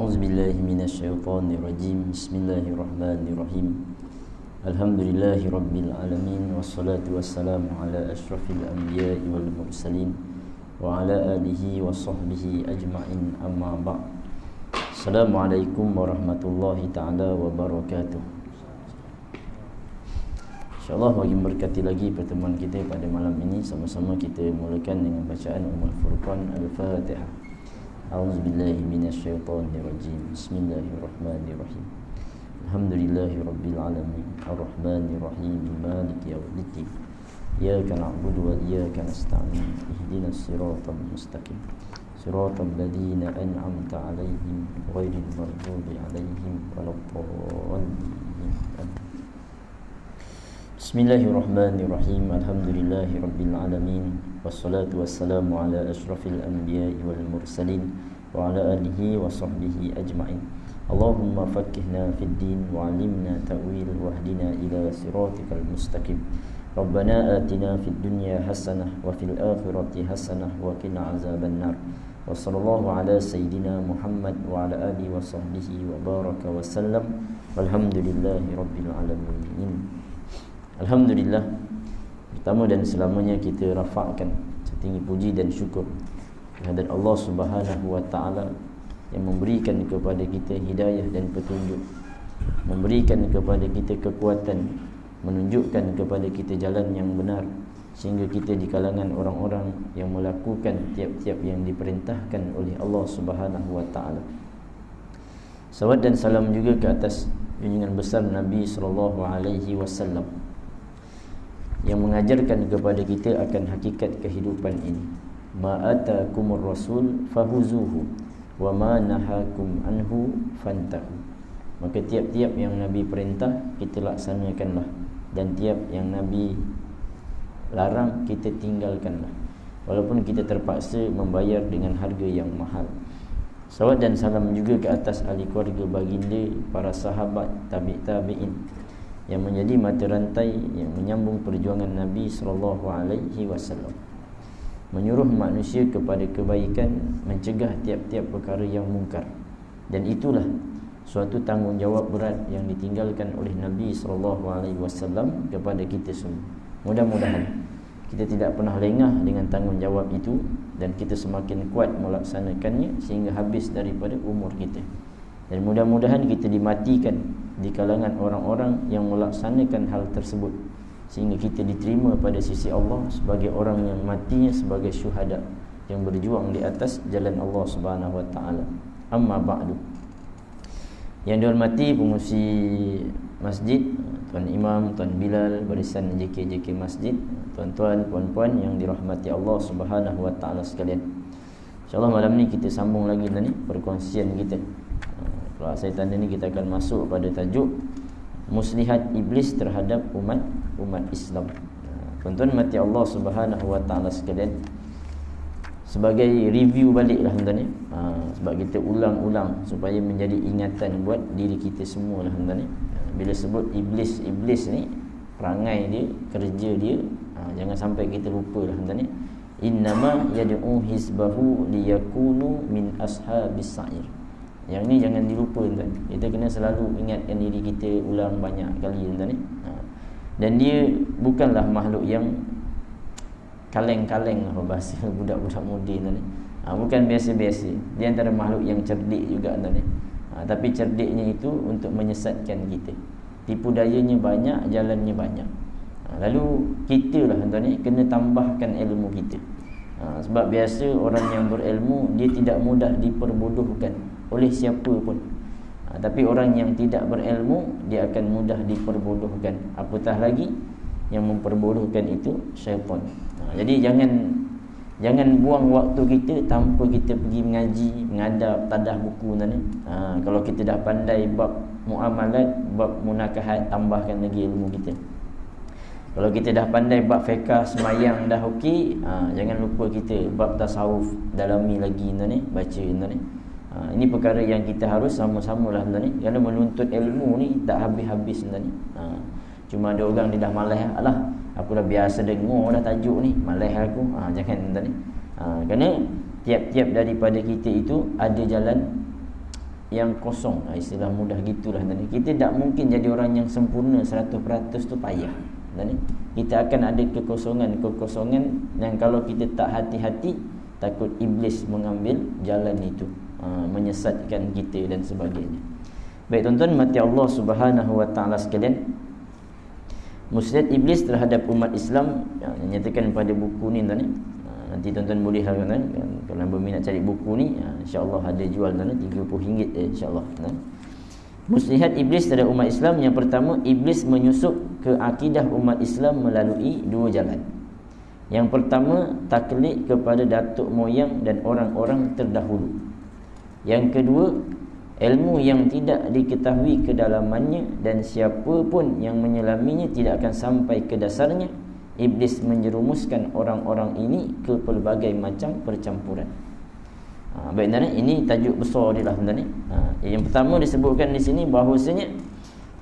A'udzubillahi minasyaitonirrajim. Bismillahirrahmanirrahim. Alhamdulillahi rabbil alamin, wassalatu wassalamu ala asyrafil anbiya'i wal mursalin wa ala alihi wa sahbihi ajma'in, amma ba'd. Assalamualaikum warahmatullahi ta'ala wabarakatuh. InsyaAllah bagi memberkati lagi pertemuan kita pada malam ini, sama-sama kita mulakan dengan bacaan Ummul Furqan Al-Fatihah. A'udzubillahi minasyaitonirrajim. Bismillahirrahmanirrahim. Alhamdulillahi rabbil alamin, arrahmanirrahim, maliki yaumiddin. Iyyaka na'budu wa iyyaka nasta'in. Ihdinas siratal mustaqim. Siratal ladzina an'amta 'alaihim ghairil maghdubi 'alaihim waladdallin. Bismillahirrahmanirrahim. Alhamdulillahi rabbil alamin, wassalatu wassalamu ala asyrafil anbiya'i wal mursalin wa ala alihi wa sahbihi ajma'in. Allahumma faqqihna fid din wa 'allimna ta'wil wahdina ila siratikal mustaqim. Rabbana atina fid dunya hasanah wa fil akhirati hasanah wa qina azabannar. Wa sallallahu ala sayyidina Muhammad wa ala alihi wa sahbihi wa baraka wa sallam. Walhamdulillahi rabbil alamin. Alhamdulillah, pertama dan selamanya kita rafakkan setinggi puji dan syukur kehadirat Allah Subhanahu wa taala yang memberikan kepada kita hidayah dan petunjuk, memberikan kepada kita kekuatan, menunjukkan kepada kita jalan yang benar, sehingga kita di kalangan orang-orang yang melakukan tiap-tiap yang diperintahkan oleh Allah Subhanahu wa taala. Salawat dan salam juga ke atas junjungan besar Nabi sallallahu alaihi wasallam yang mengajarkan kepada kita akan hakikat kehidupan ini. Ma atakumur rasul fahuzuhu wa ma nahakum anhu fantahu. Maka tiap-tiap yang Nabi perintah kita laksanakanlah, dan tiap yang Nabi larang kita tinggalkanlah, walaupun kita terpaksa membayar dengan harga yang mahal. Salawat dan salam juga ke atas ahli keluarga baginda, para sahabat, tabi'in yang menjadi mata rantai yang menyambung perjuangan Nabi sallallahu alaihi wasallam, menyuruh manusia kepada kebaikan, mencegah tiap-tiap perkara yang mungkar. Dan itulah suatu tanggungjawab berat yang ditinggalkan oleh Nabi sallallahu alaihi wasallam kepada kita semua. Mudah-mudahan kita tidak pernah lengah dengan tanggungjawab itu, dan kita semakin kuat melaksanakannya sehingga habis daripada umur kita. Dan mudah-mudahan kita dimatikan di kalangan orang-orang yang melaksanakan hal tersebut, sehingga kita diterima pada sisi Allah sebagai orang yang matinya sebagai syuhada yang berjuang di atas jalan Allah Subhanahu wa taala. Amma ba'du. Yang dihormati pengurusi masjid, Tuan Imam, Tuan Bilal, barisan JK Masjid, tuan-tuan, puan-puan yang dirahmati Allah Subhanahu wa taala sekalian. InsyaAllah malam ni kita sambung lagi ni perkongsian kita. Kalau saya tanda ni kita akan masuk pada tajuk muslihat iblis terhadap umat Islam. Tuan-tuan mati Allah Subhanahu wa taala sekalian, sebagai review baliklah tuan-tuan, sebab kita ulang-ulang supaya menjadi ingatan buat diri kita semua lah tuan-tuan. Bila sebut iblis ni, perangai dia, kerja dia, jangan sampai kita lupa lah tuan-tuan. Innama yad'u hizbahu liyakunu min ashabis sa'ir. Yang ni jangan dilupa tuan. Kita kena selalu ingatkan diri kita, ulang banyak kali tuan. Dan dia bukanlah makhluk yang kaleng-kaleng lah bahasa budak-budak moden tuan. Bukan biasa-biasa. Dia antara makhluk yang cerdik juga tuan. Tapi cerdiknya itu untuk menyesatkan kita. Tipu dayanya banyak, jalannya banyak. Lalu kita lah tuan kena tambahkan ilmu kita. Sebab biasa orang yang berilmu dia tidak mudah diperbodohkan oleh siapa pun. Tapi orang yang tidak berilmu dia akan mudah diperbodohkan. Apatah lagi yang memperbodohkan itu syaitan. Jadi jangan buang waktu kita tanpa kita pergi mengaji, mengadap, tadah buku tadi. Kalau kita dah pandai bab muamalat, bab munakahat, tambahkan lagi ilmu kita. Kalau kita dah pandai bab fiqh, semayang dah okey, jangan lupa kita bab tasawuf, dalami lagi tadi, baca tadi. Ini perkara yang kita harus sama-sama lah tuan ni, kerana menuntut ilmu ni tak habis-habis tuan ni. Cuma ada orang dia dah malas, alah aku dah biasa dengar dah tajuk ni, malas aku. Jangan tuan ni. Kerana tiap-tiap daripada kita itu ada jalan yang kosong. Istilah mudah gitulah tuan. Kita tak mungkin jadi orang yang sempurna 100% tu, payah tuan. Kita akan ada kekosongan yang kalau kita tak hati-hati, takut iblis mengambil jalan itu, menyesatkan kita dan sebagainya. Baik tuan-tuan mati Allah Subhanahu wa taala sekalian, muslihat iblis terhadap umat Islam yang dinyatakan pada buku ni tuan. Nanti tuan-tuan boleh tuan, kalau berminat cari buku ni, insya-Allah ada jual tuan, RM30 insya-Allah tuan. Muslihat iblis terhadap umat Islam, yang pertama, iblis menyusup ke akidah umat Islam melalui dua jalan. Yang pertama, taklid kepada datuk moyang dan orang-orang terdahulu. Yang kedua, ilmu yang tidak diketahui kedalamannya dan siapa pun yang menyelaminya tidak akan sampai ke dasarnya. Iblis menjerumuskan orang-orang ini ke pelbagai macam percampuran. Baik tuan, ini tajuk besar dia lah tuan. Yang pertama disebutkan di sini bahawasanya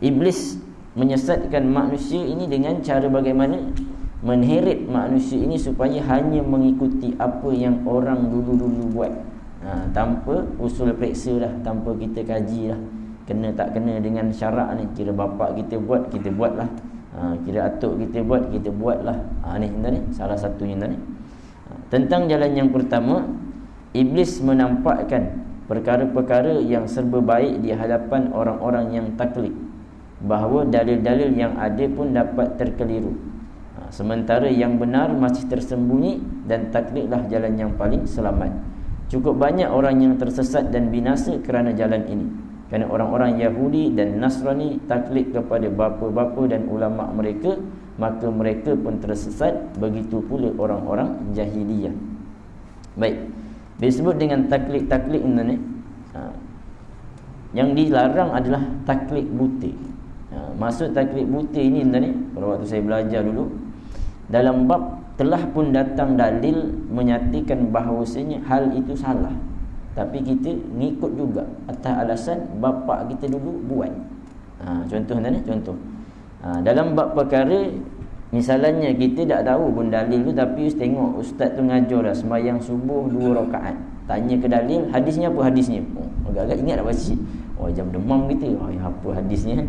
iblis menyesatkan manusia ini dengan cara bagaimana menheret manusia ini supaya hanya mengikuti apa yang orang dulu-dulu buat, tanpa usul periksa dah, tanpa kita kaji dah, kena tak kena dengan syarak ni. Kira bapak kita buat, kita buatlah. Kira atuk kita buat, kita buatlah. Ni tuan ni, salah satunya tuan ni. Tentang jalan yang pertama, iblis menampakkan perkara-perkara yang serba baik di hadapan orang-orang yang taklid, bahawa dalil-dalil yang ada pun dapat terkeliru, sementara yang benar masih tersembunyi, dan taklidlah jalan yang paling selamat. Cukup banyak orang yang tersesat dan binasa kerana jalan ini. Kerana orang-orang Yahudi dan Nasrani taklid kepada bapa-bapa dan ulama mereka, maka mereka pun tersesat. Begitu pula orang-orang jahiliyah. Baik, disebut dengan taklid ini, yang dilarang adalah taklid buta. Maksud taklid buta ini tuan ni, pada waktu saya belajar dulu, dalam bab telah pun datang dalil menyatakan bahawasanya hal itu salah, tapi kita ngikut juga atas alasan bapa kita dulu buat. Contoh tuan ni, contoh dalam bab perkara, misalnya kita tak tahu pun dalil tu, tapi tengok ustaz tu ngajar dah sembahyang subuh 2 rakaat. Tanya ke dalil, hadisnya apa hadisnya? Agak-agak ingat tak baca. Jam demam kita. Apa hadisnya?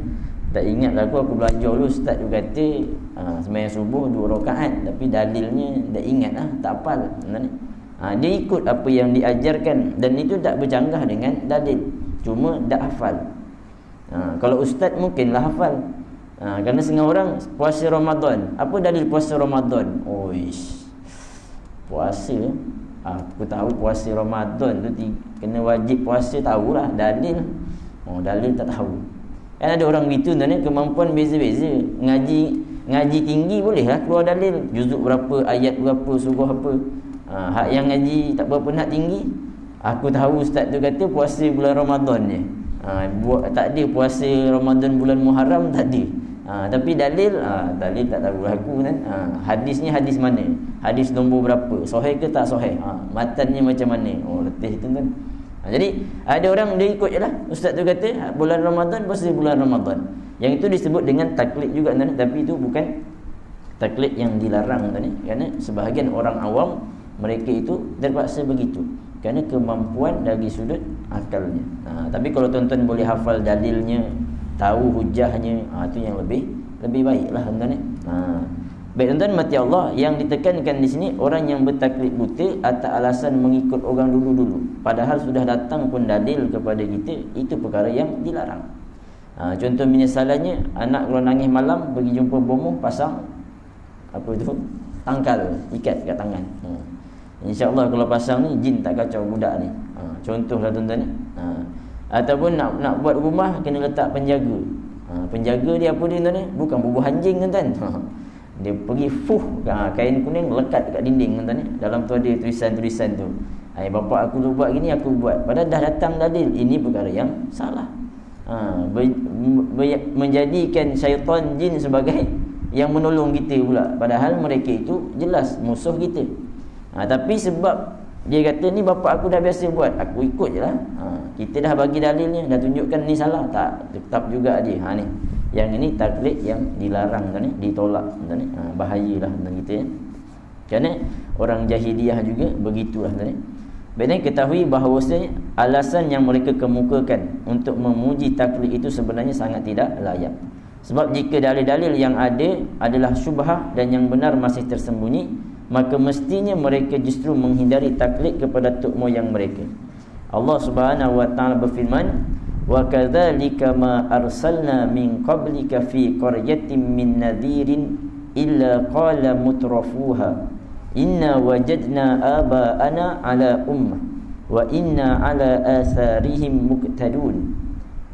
Tak ingat lah aku belajar dulu, ustaz tu kata sembahyang subuh 2 rakaat, tapi dalilnya tak ingat lah, tak hafal. Dia ikut apa yang diajarkan, dan itu tak bercanggah dengan dalil, cuma tak hafal. Kalau ustaz mungkinlah hafal. Kerana setengah orang puasa Ramadan, apa dalil puasa Ramadan? Puasa, aku tahu puasa Ramadan tu kena wajib puasa, tahulah. Dalil, dalil tak tahu. Kan ada orang gitu tuan, kemampuan beza-beza. Ngaji tinggi bolehlah keluar dalil, juzuk berapa, ayat berapa, surah apa. Hak yang ngaji tak berapa nak tinggi, aku tahu ustaz tu kata puasa bulan Ramadan je. Tak ada puasa Ramadan bulan Muharram, tak ada. Tapi dalil, dalil tak tahu aku kan. Hadisnya hadis mana? Hadis nombor berapa? Sahih ke tak sahih? Matannya macam mana? Letih tu kan. Jadi ada orang dia ikut je lah, ustaz tu kata bulan Ramadan, puasa bulan Ramadan. Yang itu disebut dengan taklid juga tuan, tapi itu bukan taklid yang dilarang tuan. Kerana sebahagian orang awam mereka itu terpaksa begitu kerana kemampuan dari sudut akalnya. Tapi kalau tuan-tuan boleh hafal dalilnya, tahu hujahnya, itu yang lebih baiklah tuan. Baik tuan-tuan mati Allah, yang ditekankan di sini orang yang bertaklid buta atas alasan mengikut orang dulu-dulu, padahal sudah datang pun dalil kepada kita, itu perkara yang dilarang. Contoh menyesalannya, anak kalau nangis malam pergi jumpa bomoh, pasang apa itu, tangkal, ikat kat tangan. InsyaAllah kalau pasang ni jin tak kacau budak ni. Contohlah tuan-tuan ni. Ataupun nak buat rumah kena letak penjaga. Penjaga dia apa dia tuan ni? Bukan bubuh anjing tuan-tuan. Dia pergi kain kuning lekat dekat dinding tuan-tuan ni. Dalam tu ada tulisan-tulisan tu. Bapak aku dulu buat gini, aku buat. Padahal dah datang dalil. Ini perkara yang salah. Menjadikan syaitan jin sebagai yang menolong kita pula, padahal mereka itu jelas musuh kita. Tapi sebab dia kata ni bapak aku dah biasa buat, aku ikut je lah. Kita dah bagi dalilnya, dah tunjukkan ni salah, tak, tetap juga dia. Ni yang ini taklid yang dilarang kan, ditolak kan. Bahayalah kan kita ya. Kerana orang jahiliyah juga begitulah kan. Baiknya ketahui bahawasanya alasan yang mereka kemukakan untuk memuji taklid itu sebenarnya sangat tidak layak. Sebab jika dalil-dalil yang ada adalah syubhah dan yang benar masih tersembunyi, maka mestinya mereka justru menghindari taklid kepada tok moyang mereka. Allah Subhanahu wa taala berfirman, "Wa kadzalika ma arsalna min qablika fi qaryatin min nadhirin illa qala mutrafuha inna wajadna aba'ana ala ummah wa inna ala atharihim muqtadun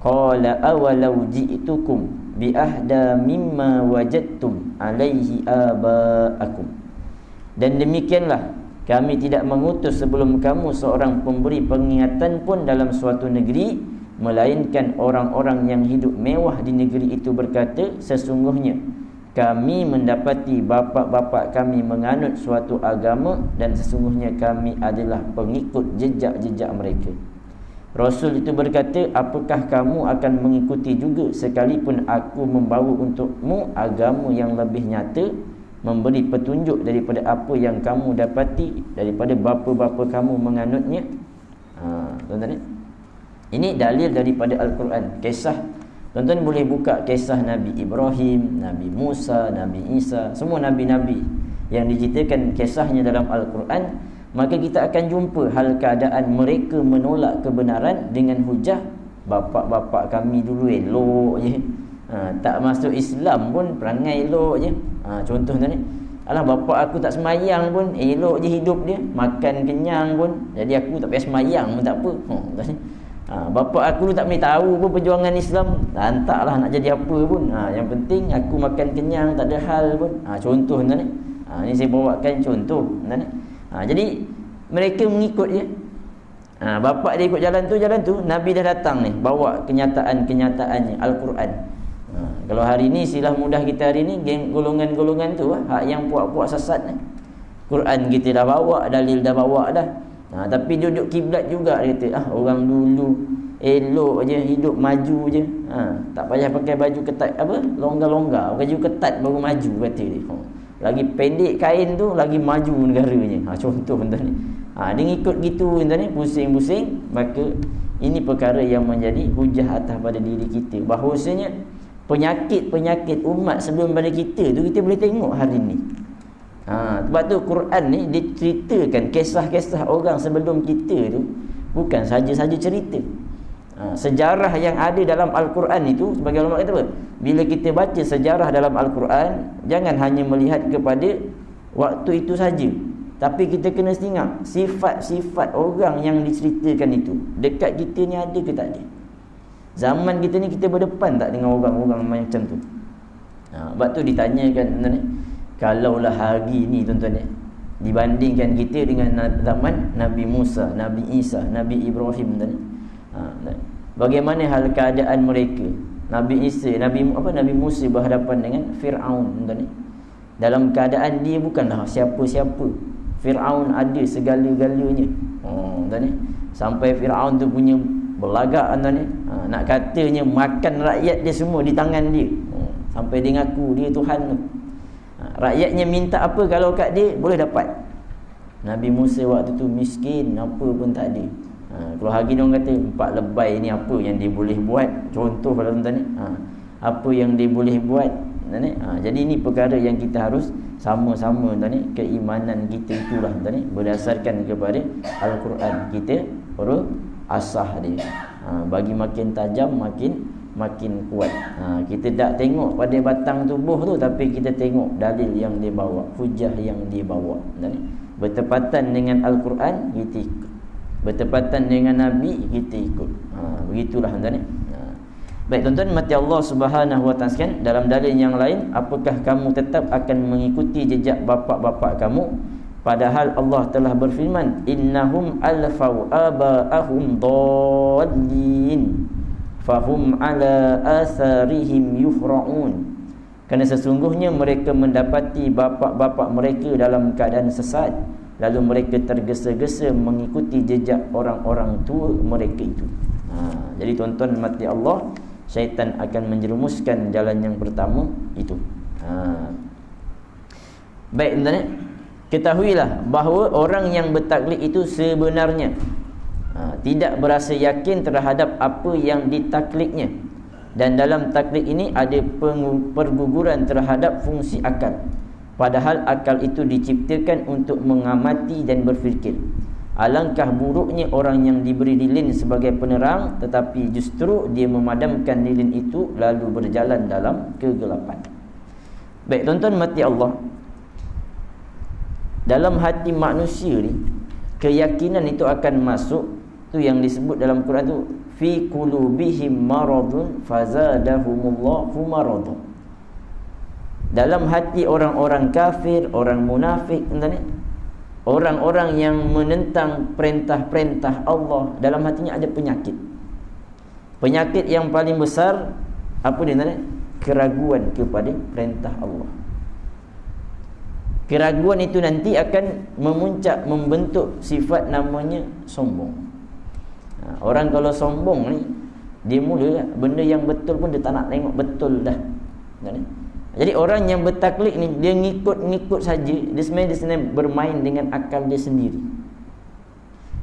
qala awalau ji'tukum bi ahda mimma wajadtum alaihi aba'akum." Dan demikianlah kami tidak mengutus sebelum kamu seorang pemberi pengingatan pun dalam suatu negeri, melainkan orang-orang yang hidup mewah di negeri itu berkata, sesungguhnya kami mendapati bapa-bapa kami menganut suatu agama dan sesungguhnya kami adalah pengikut jejak-jejak mereka. Rasul itu berkata, apakah kamu akan mengikuti juga sekalipun aku membawa untukmu agama yang lebih nyata, memberi petunjuk daripada apa yang kamu dapati daripada bapa-bapa kamu menganutnya. Tuan-tuan, ini dalil daripada Al-Quran. Kisah, tuan-tuan boleh buka kisah Nabi Ibrahim, Nabi Musa, Nabi Isa, semua Nabi-Nabi yang diceritakan kisahnya dalam Al-Quran. Maka kita akan jumpa hal keadaan mereka menolak kebenaran dengan hujah, bapa-bapa kami dulu elok je, tak masuk Islam pun perangai elok je. Contohnya ni, alah bapa aku tak semayang pun elok je hidup dia, makan kenyang pun, jadi aku tak payah semayang pun tak apa. Bapa aku tak boleh tahu pun perjuangan Islam, hantarlah nak jadi apa pun, yang penting aku makan kenyang, tak ada hal pun. Contoh ni, ni saya bawakan contoh ni. Jadi mereka mengikut je. Bapa dia ikut jalan tu, Nabi dah datang ni bawa kenyataan-kenyataannya Al-Quran. Kalau hari ni silah mudah kita hari ni, geng golongan-golongan tu hak yang puak-puak sesat ni, Quran kita dah bawa, dalil dah bawa dah. Tapi duduk kiblat juga, dia kata orang dulu elok je, hidup maju je, tak payah pakai baju ketat, apa, longgar-longgar, baju ketat baru maju, kata dia. Lagi pendek kain tu lagi maju negaranya. Contoh tuan ni. Dia ngikut gitu tuan ni, pusing-pusing. Maka ini perkara yang menjadi hujah atas pada diri kita, bahawasanya penyakit-penyakit umat sebelum pada kita tu kita boleh tengok hari ni. Sebab tu Quran ni diceritakan kisah-kisah orang sebelum kita tu, bukan saja-saja cerita. Sejarah yang ada dalam Al-Quran itu, sebagai ulama kata apa? Bila kita baca sejarah dalam Al-Quran, jangan hanya melihat kepada waktu itu saja, tapi kita kena tengok sifat-sifat orang yang diceritakan itu dekat kita ni ada ke tak ada. Zaman kita ni kita berdepan tak dengan orang-orang macam tu. Sebab tu ditanyakan tuan-tuan, kalaulah hari ni tuan-tuan, dibandingkan kita dengan zaman Nabi Musa, Nabi Isa, Nabi Ibrahim tuan, bagaimana hal keadaan mereka? Nabi Isa, Nabi Musa berhadapan dengan Fir'aun tuan, dalam keadaan dia bukanlah siapa-siapa. Fir'aun ada segala-galanya. Tuan, sampai Fir'aun tu punya berlagak tuan, nak katanya makan rakyat dia semua di tangan dia. Sampai dia ngaku dia Tuhan tu. Rakyatnya minta apa kalau kat dia boleh dapat. Nabi Musa waktu tu miskin, apa pun tak ada. Kalau hari ni orang kata 4 lebay ni apa yang dia boleh buat, contoh kalau tuan-tuan ni, apa yang dia boleh buat tuan-tuan ni. Jadi ini perkara yang kita harus sama-sama tuan-tuan ni, keimanan kita itulah tuan-tuan ni berdasarkan kepada Al-Quran, kita perlu asah dia. Bagi makin tajam makin kuat. Kita tak tengok pada batang tubuh tu, tapi kita tengok dalil yang dia bawa, hujah yang dia bawa. Bertepatan dengan Al-Quran kita ikut, bertepatan dengan Nabi kita ikut. Begitulah tuan-tuan. Baik tuan-tuan, mati Allah Subhanahu wa taala sekalian, dalam dalil yang lain, apakah kamu tetap akan mengikuti jejak bapa-bapa kamu, padahal Allah telah berfirman, innahum alfau aba'ahum dallin fahum ala atharihim yufra'un. Kerana sesungguhnya mereka mendapati bapa-bapa mereka dalam keadaan sesat, lalu mereka tergesa-gesa mengikuti jejak orang-orang tua mereka itu. Jadi tuan-tuan mati Allah, syaitan akan menjerumuskan jalan yang pertama itu. Baik tuan-tuan, ketahuilah bahawa orang yang bertaklid itu sebenarnya tidak berasa yakin terhadap apa yang ditaklidnya, dan dalam taklid ini ada perguguran terhadap fungsi akal, padahal akal itu diciptakan untuk mengamati dan berfikir. Alangkah buruknya orang yang diberi lilin sebagai penerang, tetapi justru dia memadamkan lilin itu lalu berjalan dalam kegelapan. Baik, tuan-tuan mati Allah, dalam hati manusia ni keyakinan itu akan masuk. Tu yang disebut dalam Quran tu, fi qulubihim maradun fazadahumullahu maradan. Dalam hati orang-orang kafir, orang munafik, orang-orang yang menentang perintah-perintah Allah, dalam hatinya ada penyakit. Penyakit yang paling besar apa dia? Keraguan kepada perintah Allah. Keraguan itu nanti akan memuncak membentuk sifat namanya sombong. Orang kalau sombong ni, dia mula benda yang betul pun dia tak nak tengok betul dah. Jadi orang yang bertaklid ni, dia ngikut-ngikut saja. Dia sebenarnya bermain dengan akal dia sendiri.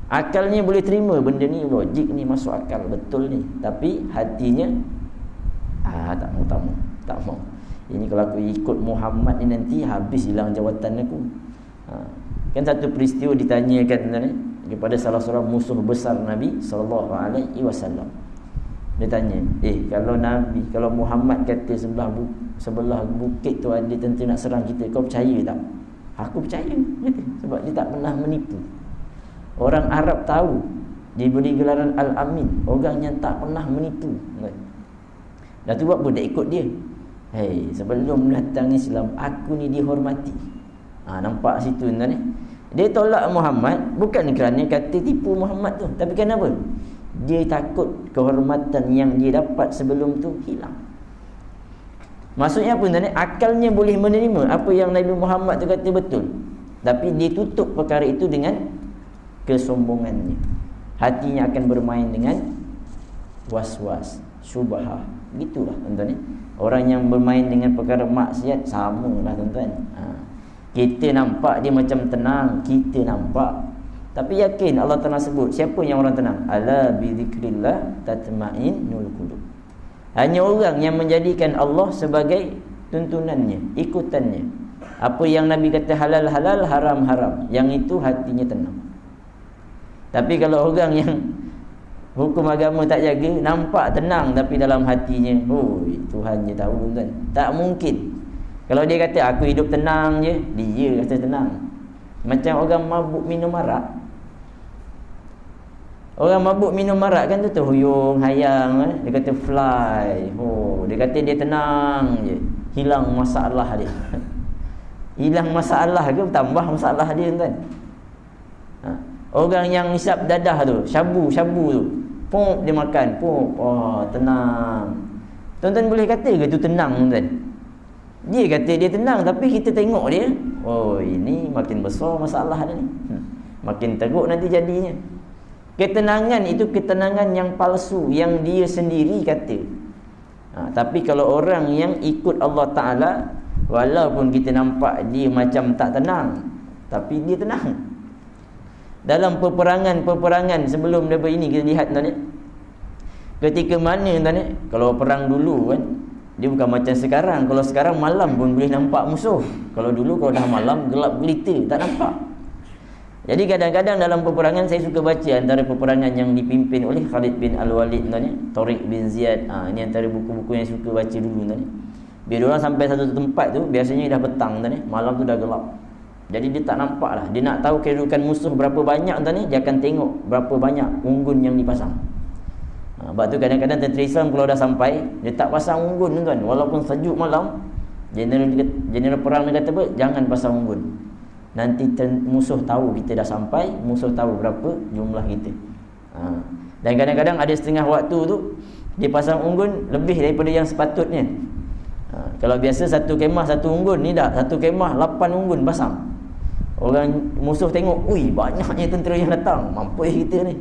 Akalnya boleh terima benda ni, logik ni masuk akal, betul ni. Tapi hatinya tak mau. Ini kalau aku ikut Muhammad ni nanti habis hilang jawatan aku. Kan satu peristiwa ditanyakan kepada salah seorang musuh besar Nabi SAW. Dia tanya, kalau Muhammad kata sebelah bukit tu ada tentera nak serang kita, kau percaya tak? Aku percaya, sebab dia tak pernah menipu. Orang Arab tahu, dia beri gelaran Al-Amin, orang yang tak pernah menipu. Dah tu buat apa dia ikut dia? Sebelum datang Islam, aku ni dihormati. Nampak situ tuan ni. Dia tolak Muhammad bukan kerana kata tipu Muhammad tu, tapi kenapa? Dia takut kehormatan yang dia dapat sebelum tu hilang. Maksudnya apa tuan ni? Akalnya boleh menerima apa yang Nabi Muhammad tu kata betul, tapi dia tutup perkara itu dengan kesombongannya. Hatinya akan bermain dengan was-was, syubhah. Gitulah tuan-tuan ni. Orang yang bermain dengan perkara maksiat samalah tuan-tuan. Kita nampak dia macam tenang, kita nampak, tapi yakin Allah Ta'ala sebut siapa yang orang tenang? Ala bi dzikrillah tatma'innul qulub. Hanya orang yang menjadikan Allah sebagai tuntunannya, ikutannya. Apa yang Nabi kata halal halal, haram haram, yang itu hatinya tenang. Tapi kalau orang yang hukum agama tak jaga, nampak tenang tapi dalam hatinya, Tuhan je tahu tuan. Tak mungkin. Kalau dia kata aku hidup tenang je, dia kata tenang. Macam orang mabuk minum arak. Orang mabuk minum arak kan tu terhuyung, hayang, dia kata fly. Dia kata dia tenang je, hilang masalah dia. Hilang masalah ke tambah masalah dia tuan. Orang yang hisap dadah tu, syabu tu, pop dia makan, pop, tenang. Tuan-tuan boleh kata ke tu tenang tuan? Dia kata dia tenang, tapi kita tengok dia, ini makin besar masalah dia ni. Makin teruk nanti jadinya. Ketenangan itu ketenangan yang palsu, yang dia sendiri kata. Tapi kalau orang yang ikut Allah Ta'ala, walaupun kita nampak dia macam tak tenang, tapi dia tenang. Dalam peperangan sebelum daripada ini, kita lihat tuan ni, ketika mana tuan ni, kalau perang dulu kan, dia bukan macam sekarang. Kalau sekarang malam pun boleh nampak musuh. Kalau dulu kalau dah malam gelap gelita, tak nampak. Jadi kadang-kadang dalam peperangan saya suka baca antara peperangan yang dipimpin oleh Khalid bin Al-Walid tuan, Tariq bin Ziyad. Ini antara buku-buku yang saya suka baca dulu tuan. Bila orang sampai satu tempat tu, biasanya dah petang tuan, malam tu dah gelap. Jadi dia tak nampak lah. Dia nak tahu kedudukan musuh berapa banyak tuan, dia akan tengok berapa banyak unggun yang dipasang. Sebab tu kadang-kadang tentera Islam kalau dah sampai, dia tak pasang unggun tuan. Walaupun sejuk malam, Jeneral perang dia kata apa? Jangan pasang unggun. Nanti musuh tahu kita dah sampai, musuh tahu berapa jumlah kita. Dan kadang-kadang ada setengah waktu tu dia pasang unggun lebih daripada yang sepatutnya. Kalau biasa satu kemah satu unggun, ni dah satu kemah 8 unggun pasang. Orang musuh tengok, ui banyaknya tentera yang datang, mampu kita ni.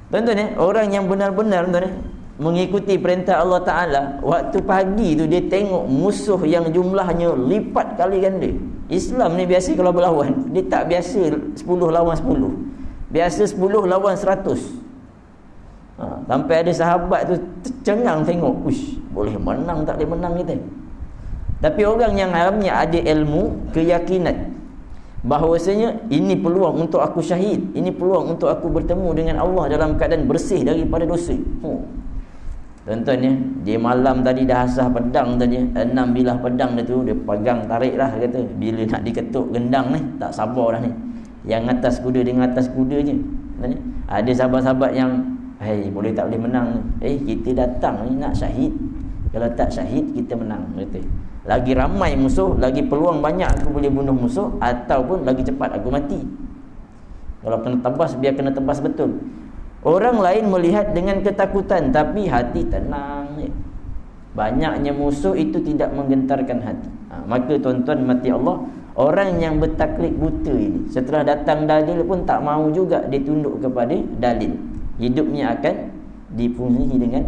Tuan-tuan orang yang benar-benar tuan mengikuti perintah Allah Ta'ala, waktu pagi tu dia tengok musuh yang jumlahnya lipat kali ganda. Islam ni biasa kalau berlawan, dia tak biasa 10 lawan 10, biasa 10 lawan 100. Sampai ada sahabat tu tercengang tengok, uish, boleh menang tak boleh menang kita. Tapi orang yang haramnya ada ilmu, keyakinan bahawasanya ini peluang untuk aku syahid, ini peluang untuk aku bertemu dengan Allah dalam keadaan bersih daripada dosa. Contohnya dia malam tadi dah asah pedang tadi, 6 bilah pedang dia tu, dia pegang tarik lah, kata bila nak diketuk gendang ni tak sabar dah ni. Yang atas kuda dengan atas kuda je. Ada sahabat-sahabat yang boleh tak boleh menang ni. Kita datang ni nak syahid, kalau tak syahid kita menang, kata. Lagi ramai musuh, lagi peluang banyak aku boleh bunuh musuh, ataupun lagi cepat aku mati. Kalau kena tebas, biar kena tebas betul. Orang lain melihat dengan ketakutan, tapi hati tenang. Banyaknya musuh itu tidak menggentarkan hati. Maka tuan-tuan mati Allah, orang yang bertaklid buta ini, setelah datang dalil pun tak mau juga dia tunduk kepada dalil. Hidupnya akan dipenuhi dengan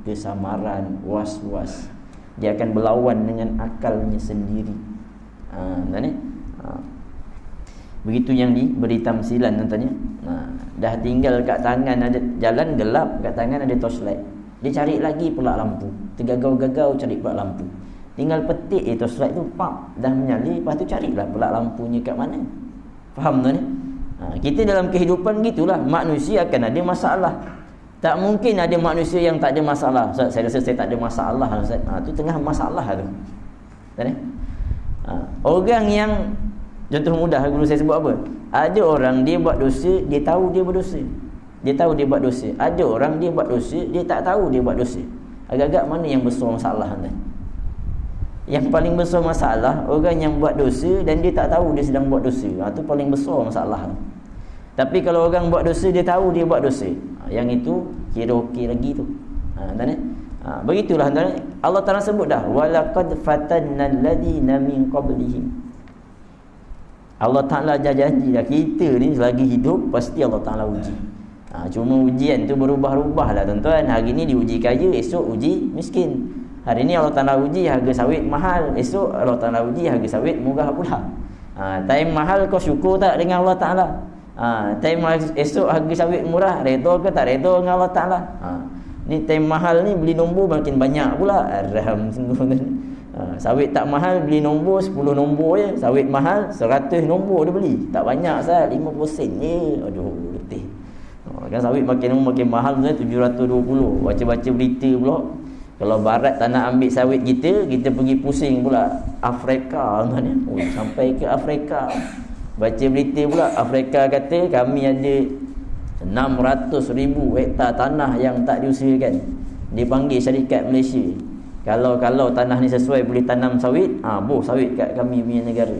kesamaran, was-was. Dia akan berlawan dengan akalnya sendiri. Begitu yang diberi tamsilan tuan-tuan. Dah tinggal kat tangan ada jalan gelap, kat tangan ada torchlight. Dia cari lagi pula lampu, tergagau-gagau cari pula lampu. Tinggal petik torchlight tu, dah menyala, lepas tu carilah pula lampunya kat mana. Faham tuan? Kita dalam kehidupan gitulah, manusia akan ada masalah. Tak mungkin ada manusia yang tak ada masalah. Ustaz, saya rasa saya tak ada masalah, Ustaz. Tu tengah masalah tu. Orang yang, contoh mudah guru saya sebut apa? Ada orang dia buat dosa, dia tahu dia berdosa. Dia tahu dia buat dosa. Ada orang dia buat dosa, dia tak tahu dia buat dosa. Agak-agak mana yang besar masalah tuan? Yang paling besar masalah orang yang buat dosa dan dia tak tahu dia sedang buat dosa. Tu paling besar masalah. Tapi kalau orang buat dosa dia tahu dia buat dosa, yang itu kira okey lagi tu. Begitulah tuan. Allah Taala sebut dah, walaqad fatannal ladina min qablihim. Allah Ta'ala janji dah, kita ni selagi hidup pasti Allah Ta'ala uji. Cuma ujian tu berubah-ubah lah tuan-tuan. Hari ni diuji kaya, esok uji miskin. Hari ni Allah Ta'ala uji harga sawit mahal, esok Allah Ta'ala uji harga sawit murah pula. Time mahal kau syukur tak dengan Allah Ta'ala? Time esok harga sawit murah, redha ke tak redha dengan Allah Ta'ala? Ni time mahal ni beli nombor makin banyak pula. Aram sungguh. Sawit tak mahal beli nombor 10 nombor je. Sawit mahal 100 nombor dia beli. Tak banyak sah, 50 sen je. Aduh, letih. Kan sawit makin mahal tu 720. Baca-baca berita pula, kalau barat tak nak ambil sawit kita pergi pusing pula Afrika kan. Sampai ke Afrika. Baca berita pula Afrika kata kami ada 600,000 hektar tanah yang tak diusahakan. Dia panggil syarikat Malaysia. Kalau tanah ni sesuai boleh tanam sawit, boh sawit kat kami punya negara.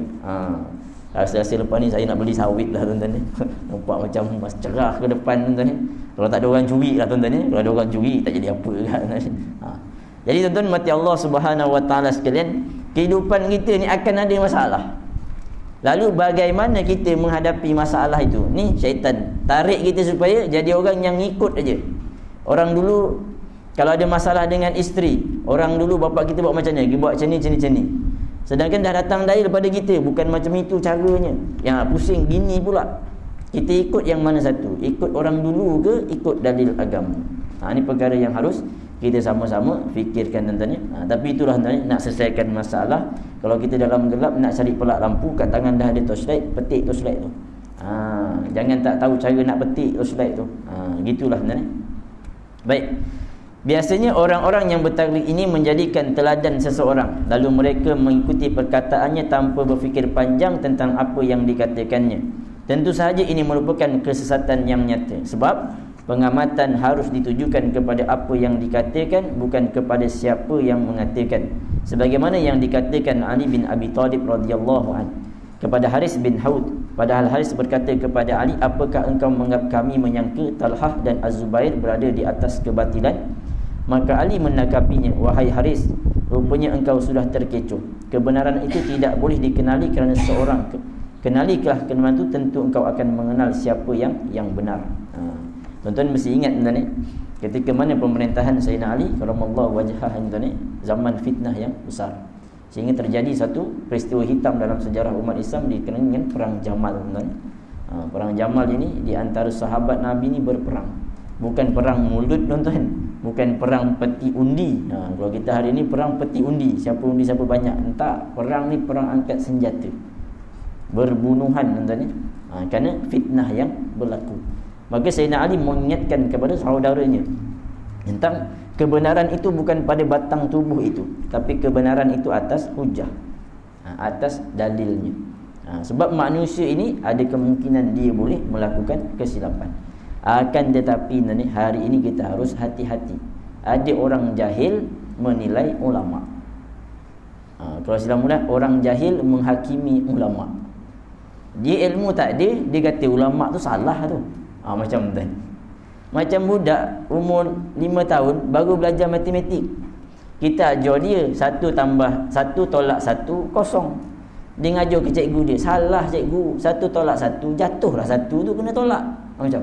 Rasa-rasa lepas ni saya nak beli sawit lah tuan-tuan ni. Nampak macam mas cerah ke depan tuan-tuan ni. Kalau tak ada orang curi lah tuan-tuan ni. Kalau ada orang curi tak jadi apa kan. Jadi tuan-tuan mati Allah Subhanahu Wa Taala sekalian, kehidupan kita ni akan ada masalah. Lalu bagaimana kita menghadapi masalah itu? Ni syaitan tarik kita supaya jadi orang yang ngikut aja. Orang dulu kalau ada masalah dengan isteri, orang dulu bapak kita buat macam ni, dia buat macam ni. Sedangkan dah datang dalil pada kita, bukan macam itu caranya. Yang pusing gini pula. Kita ikut yang mana satu? Ikut orang dulu ke ikut dalil agama? Ini perkara yang harus kita sama-sama fikirkan tuan-tuan. Tapi itulah tuan, nak selesaikan masalah. Kalau kita dalam gelap nak cari pelak lampu, kat tangan dah ada torchlight, petik torchlight tu. Jangan tak tahu cara nak petik torchlight tu. Gitulah tuan. Baik. Biasanya orang-orang yang bertaklid ini menjadikan teladan seseorang, lalu mereka mengikuti perkataannya tanpa berfikir panjang tentang apa yang dikatakannya. Tentu sahaja ini merupakan kesesatan yang nyata, sebab pengamatan harus ditujukan kepada apa yang dikatakan, bukan kepada siapa yang mengatakan. Sebagaimana yang dikatakan Ali bin Abi Talib radhiyallahu anhu kepada Haris bin Haud, padahal Haris berkata kepada Ali, apakah engkau menganggap kami menyangka Talhah dan Az-Zubair berada di atas kebatilan? Maka Ali menanggapinya, wahai Haris, rupanya engkau sudah terkecoh. Kebenaran itu tidak boleh dikenali kerana seorang. Kenalilah kebenaran itu, tentu engkau akan mengenal siapa yang benar. Tuan-tuan mesti ingat tuan-tuan, Ketika mana pemerintahan Sayyidina Ali karamallahu wajhah ni, zaman fitnah yang besar, sehingga terjadi satu peristiwa hitam dalam sejarah umat Islam dikenal dengan perang Jamal. Perang Jamal ini di antara sahabat Nabi ni berperang. Bukan perang mulut tuan-tuan, bukan perang peti undi. Kalau kita hari ni perang peti undi, siapa undi siapa banyak. Tak, perang ni perang angkat senjata, berbunuhan tuan-tuan ni. Kerana fitnah yang berlaku. Maka Sayyidina Ali mengingatkan kepada saudaranya tentang kebenaran itu bukan pada batang tubuh itu, tapi kebenaran itu atas hujah, atas dalilnya. Sebab manusia ini ada kemungkinan dia boleh melakukan kesilapan. Akan tetapi hari ini kita harus hati-hati. Ada orang jahil menilai ulama. Kalau silap mudah, orang jahil menghakimi ulama. Dia ilmu tak ada, dia kata ulama tu salah tu. Macam tu. Macam budak umur 5 tahun baru belajar matematik. Kita ajar dia 1 tambah 1 tolak 1 kosong. Dia ngajar ke cikgu dia, salah cikgu, 1 tolak 1 jatuhlah 1 tu kena tolak. Macam.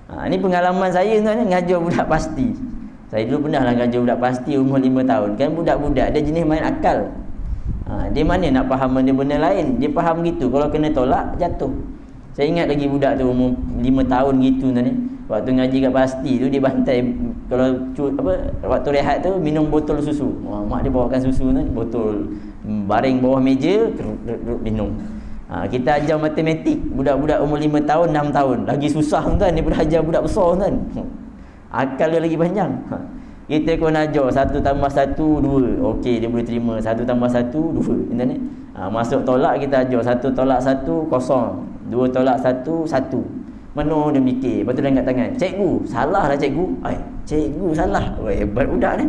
Ini pengalaman saya tuan, ngajar budak pasti. Saya dulu pernah lah ngajar budak pasti umur 5 tahun. Kan budak-budak dia jenis main akal. Dia mana nak faham benda-benda lain. Dia faham gitu, kalau kena tolak jatuh. Saya ingat lagi budak tu umur 5 tahun gitu tadi. Waktu ngaji kat pasti tu dia bantai, kalau waktu rehat tu minum botol susu. Mak dia bawakan susu tu, botol baring bawah meja, minum. Kita ajar matematik budak-budak umur 5 tahun 6 tahun. Lagi susah tuan daripada ajar budak besar tuan. Akal dia lagi panjang. Kita kau nak ajar 1 tambah 1 2. Okey, dia boleh terima 1 tambah 1 2. Internet. Masuk tolak kita ajar 1 tolak 1 kosong. 2 tolak 1 1. Mana dia mikir. Lepas tu dia angkat tangan. Cikgu, salah lah cikgu. Cikgu salah. Hebat budak ni.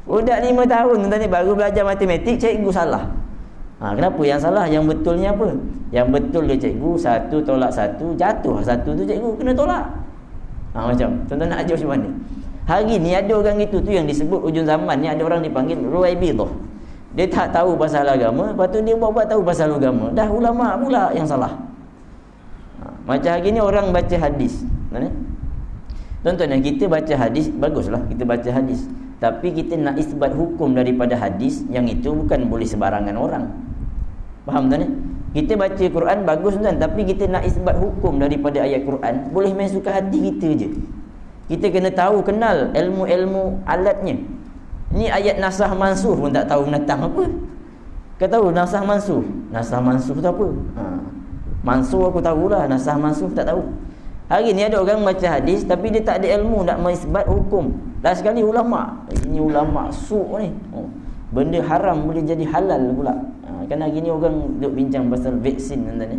Budak 5 tahun tuan ni baru belajar matematik, cikgu salah. Kenapa yang salah? Yang betulnya apa? Yang betul dia cikgu 1 tolak 1 jatuh 1 tu cikgu kena tolak. Macam tuan-tuan nak ajar macam mana? Hari ni ada orang itu tu yang disebut ujung zaman ni, ada orang dipanggil Ruwaibidah. Dia tak tahu pasal agama, lepas tu dia buat tahu pasal agama. Dah ulama pula yang salah. Macam hari ni orang baca hadis. Tuan-tuan, kita baca hadis baguslah, kita baca hadis. Tapi kita nak isbat hukum daripada hadis, yang itu bukan boleh sebarangan orang. Faham tuan? Kita baca Quran bagus tuan, tapi kita nak isbat hukum daripada ayat Quran, boleh main suka hati kita je. Kita kena tahu, kenal ilmu-ilmu alatnya. Ni ayat nasah mansuh pun tak tahu menatang apa. Kau tahu nasah mansuh? Nasah mansuh tu apa? Mansuh aku tahulah, nasah mansuh tak tahu. Hari ni ada orang baca hadis tapi dia tak ada ilmu nak mengisbat hukum. Last sekali ulama. Ini ulama su' ni. Benda haram boleh jadi halal pula. Kan hari ni orang duk bincang pasal vaksin tuan-tuan ni.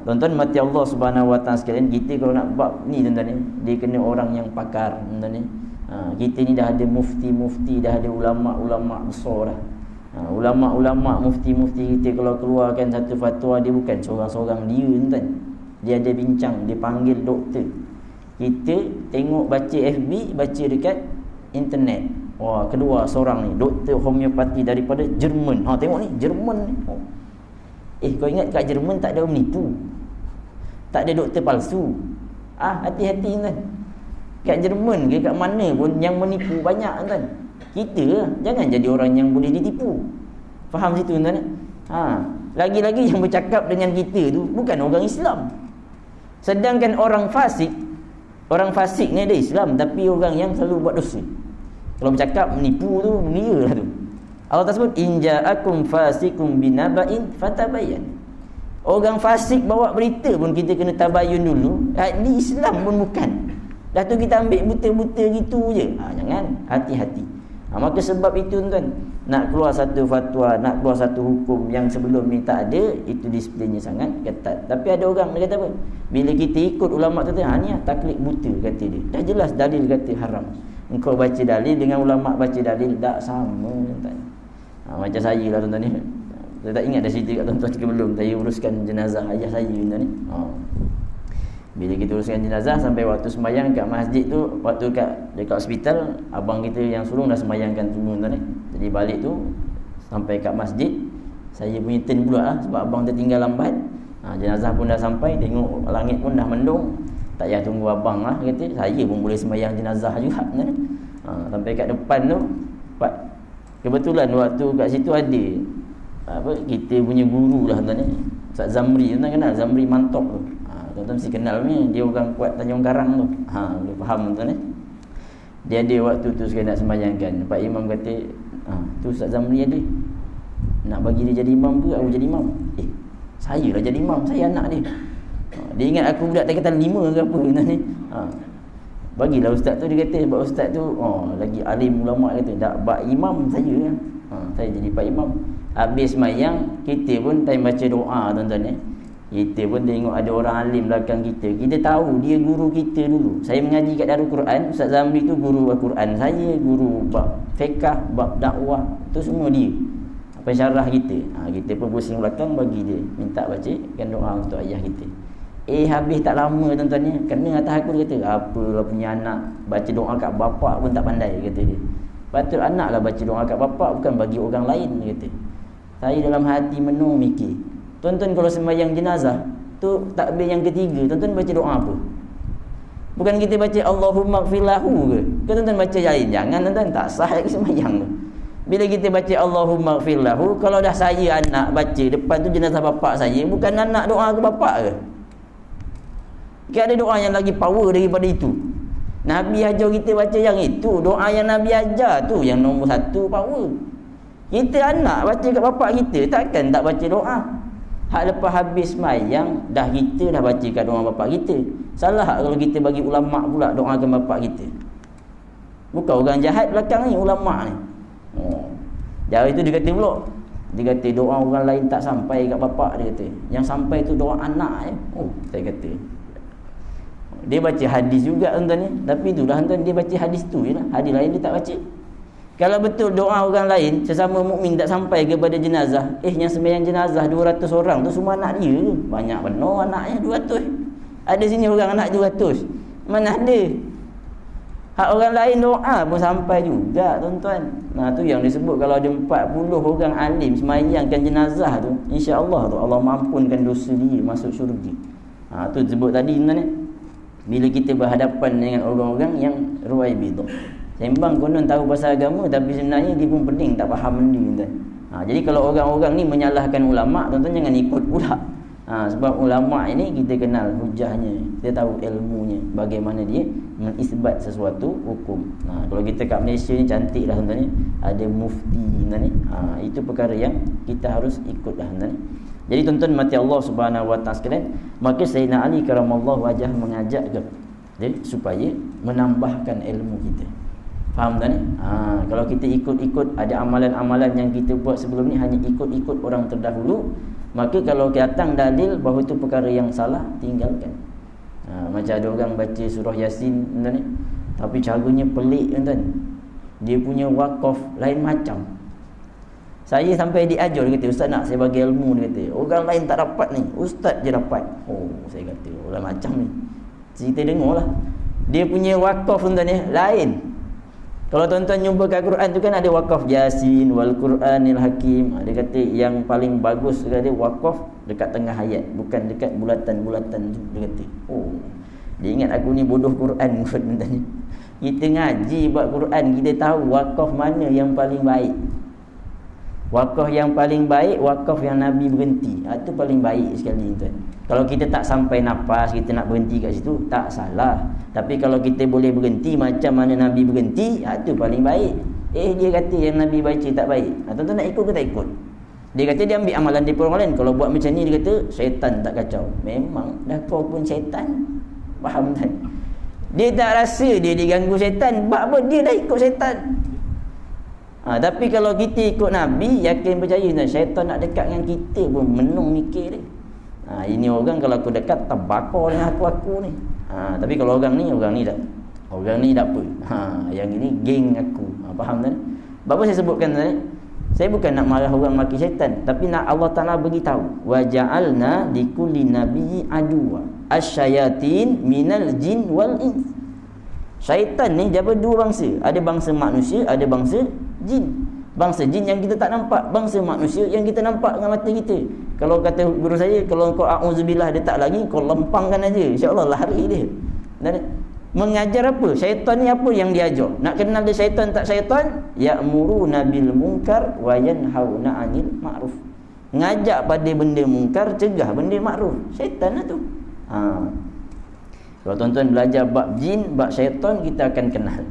Tuan-tuan mati Allah Subhanahu Wa Taala sekalian, kita kalau nak bab ni tuan-tuan ni, dia kena orang yang pakar tuan-tuan ni. Kita ni dah ada mufti-mufti, dah ada ulama-ulama besar dah. Ulama-ulama mufti-mufti kita kalau keluarkan satu fatwa, dia bukan seorang-seorang dia tuan. Dia ada bincang, dia panggil doktor. Kita tengok baca FB, baca dekat internet. Wah, kedua seorang ni doktor homeopati daripada Jerman. Tengok ni, Jerman ni. Kau ingat kat Jerman tak ada menipu, tak ada doktor palsu. Hati-hati tuan. Kat Jerman ke kat mana pun yang menipu banyak tuan. Kita jangan jadi orang yang boleh ditipu. Faham situ tuan? Lagi-lagi yang bercakap dengan kita tu bukan orang Islam. Sedangkan orang fasik ni ada Islam tapi orang yang selalu buat dosa. Kalau bercakap menipu tu menialah tu. Allah tak sebut in ja'akum fasikum binaba'in fatabayyan. Orang fasik bawa berita pun kita kena tabayun dulu. Ni Islam pun bukan. Dah tu kita ambil buta-buta gitu je. Jangan, hati-hati. Maka sebab itu tuan, nak keluar satu fatwa, nak keluar satu hukum yang sebelum ni tak ada, itu disiplinnya sangat ketat. Tapi ada orang dia kata apa? Bila kita ikut ulama tu, ni taklid buta kata dia. Dah jelas dalil kata haram. Engkau baca dalil dengan ulama baca dalil tak sama tuan. Macam saya lah tuan-tuan ni. Saya tak ingat dah cerita kat tuan-tuan sebelum saya uruskan jenazah ayah saya tuan ni. Bila kita uruskan jenazah sampai waktu sembahyang kat masjid tu, waktu dekat hospital, abang kita yang sulung dah sembahyangkan semua tuan ni. Jadi balik tu sampai kat masjid, saya punya turn pula lah sebab abang tertinggal lambat. Jenazah pun dah sampai, tengok langit pun dah mendung. Tak payah tunggu abang lah, kata. Saya pun boleh sembahyang jenazah juga kan. Sampai kat depan tu, kebetulan waktu kat situ ada kita punya guru lah tuan ni, Ustaz Zamri. Tuan kenal Zamri Mantok tu? Tuan mesti kenal ni, dia orang kuat Tanjung Karang tu. Boleh faham tuan ni. Dia ada waktu tu sekali nak sembahyangkan, Pak Imam kata, tu Ustaz Zamri ada, nak bagi dia jadi imam ke aku jadi imam? Saya lah jadi imam, saya anak dia. Dia ingat aku budak tingkatan 5 ke apa tuan ni. Bagilah ustaz tu, dia kata sebab ustaz tu lagi alim ulama, kata tak bak imam saya lah. Saya jadi pak imam. Habis sembahyang, kita pun time baca doa tuan-tuan ni. Kita pun tengok ada orang alim belakang kita. Kita tahu dia guru kita dulu. Saya mengaji kat Darul Quran, Ustaz Zamri tu guru Al-Quran saya, guru bab fiqh, bab dakwah, tu semua dia. Pensyarah kita. Kita pun pusing belakang bagi dia, minta bacakan doa untuk ayah kita. Habis tak lama tuan-tuan ni, kena atas aku, dia kata, apalah punya anak baca doa kat bapak pun tak pandai, kata dia. Patut anak lah baca doa kat bapak, bukan bagi orang lain, dia kata. Saya dalam hati menung mikir, tuan-tuan kalau sembahyang jenazah tu takbir yang ketiga, tuan-tuan baca doa apa? Bukan kita baca Allahumma gfir lahu ke? Tuan-tuan baca lain? Jangan tuan-tuan, tak sah lagi sembahyang tu. Bila kita baca Allahumma gfir lahu, kalau dah saya anak baca depan tu jenazah bapak saya, bukan anak doa ke bapak ke? Kan ada doa yang lagi power daripada itu. Nabi ajar kita baca yang itu, doa yang Nabi ajar tu yang nombor 1 power. Kita anak baca kat bapak kita, takkan tak baca doa. Hak lepas habis sembahyang, dah kita dah baca kat doa bapak kita. Salah kalau kita bagi ulama pula doakan bapak kita. Bukan orang jahat belakang ni, ulama ni. Dari itu dia kata pula, dia kata doa orang lain tak sampai kat bapak, dia kata. Yang sampai tu doa anak je. Saya kata. Dia baca hadis juga tuan-tuan ni, tapi itulah tuan-tuan, dia baca hadis tu je lah. Hadis lain dia tak baca. Kalau betul doa orang lain sesama mukmin tak sampai kepada jenazah, yang sembahyang jenazah 200 orang tu semua anak dia ke? Banyak benar anaknya 200. Ada sini orang anak 200. Mana ada? Hak orang lain doa pun sampai juga tuan-tuan. Tu yang disebut kalau ada 40 orang alim sembahyangkan jenazah tu, insya-Allah tu Allah mampunkan dosa dia masuk syurga. Tu disebut tadi tuan-tuan ni. Bila kita berhadapan dengan orang-orang yang ruwaibidah, sembang konon tahu pasal agama tapi sebenarnya dia pun pening, tak faham benda tuan. Jadi kalau orang-orang ni menyalahkan ulama, tuan-tuan jangan ikut pula. Sebab ulama ini kita kenal hujahnya, kita tahu ilmunya, bagaimana dia mengisbat sesuatu hukum. Kalau kita kat Malaysia ni cantik dah tuan-tuan ni, ada mufti tuan ni. Itu perkara yang kita harus ikut dah tuan ni. Jadi tuan-tuan mati Allah Subhanahu wa taala sekalian, maka Sayyidina Ali karamallahu wajah mengajak supaya menambahkan ilmu kita. Faham tak ni? Kalau kita ikut-ikut ada amalan-amalan yang kita buat sebelum ni, hanya ikut-ikut orang terdahulu, maka kalau datang dalil bahawa itu perkara yang salah, tinggalkan. Macam ada orang baca surah Yasin tuan ni, tapi caranya pelik tuan. Dia punya wakaf lain macam. Saya sampai diajar, dia kata, ustaz nak saya bagi ilmu, dia kata. Orang lain tak dapat ni, ustaz je dapat. Saya kata, orang macam ni. Cerita dengar lah. Dia punya wakaf tuan ni lain. Kalau tuan-tuan jumpa kat Quran tu kan ada wakaf Yasin wal Quranil Hakim. Dia kata yang paling bagus dia wakaf dekat tengah ayat, bukan dekat bulatan-bulatan tu. Dia kata, dia ingat aku ni bodoh Quran tuan-tuan. Kita ngaji buat Quran, kita tahu wakaf mana yang paling baik. Wakaf yang paling baik, wakaf yang Nabi berhenti. Itu paling baik sekali tuan. Kalau kita tak sampai nafas, kita nak berhenti kat situ, tak salah. Tapi kalau kita boleh berhenti macam mana Nabi berhenti, itu paling baik. Dia kata yang Nabi baca tak baik. Tuan-tuan nak ikut ke tak ikut? Dia kata dia ambil amalan daripada orang lain. Kalau buat macam ni, dia kata syaitan tak kacau. Memang dah kau pun syaitan. Faham tak? Dia tak rasa dia diganggu syaitan. Sebab apa? Dia dah ikut syaitan. Tapi kalau kita ikut Nabi, yakin percaya syaitan nak dekat dengan kita pun menung mikir dia. Ini orang kalau aku dekat terbakar dengan aku ni. Tapi kalau orang ni tak. Orang ni tak apa. Yang ini geng aku. Faham tak? Apa saya sebutkan tadi? Saya bukan nak marah orang maki syaitan, tapi nak Allah Taala beritahu, wa ja'alna likulli nabiyyin aduwa asyayatin minal jin wal ins. Syaitan ni dia ada dua bangsa. Ada bangsa manusia, ada bangsa jin. Bangsa jin yang kita tak nampak, bangsa manusia yang kita nampak dengan mata kita. Kalau kata guru saya, kalau kau a'udzubillah dia tak lagi, kau lempangkan aja, insya-Allah lari dia. Dan mengajar apa? Syaitan ni apa yang dia ajar? Nak kenal dia syaitan tak syaitan? Ya'muruna bil munkar wa yanhauna 'anil ma'ruf. Ngajak pada benda mungkar, cegah benda makruf. Syaitan lah tu. Kalau tuan-tuan belajar bab jin, bab syaitan, kita akan kenal.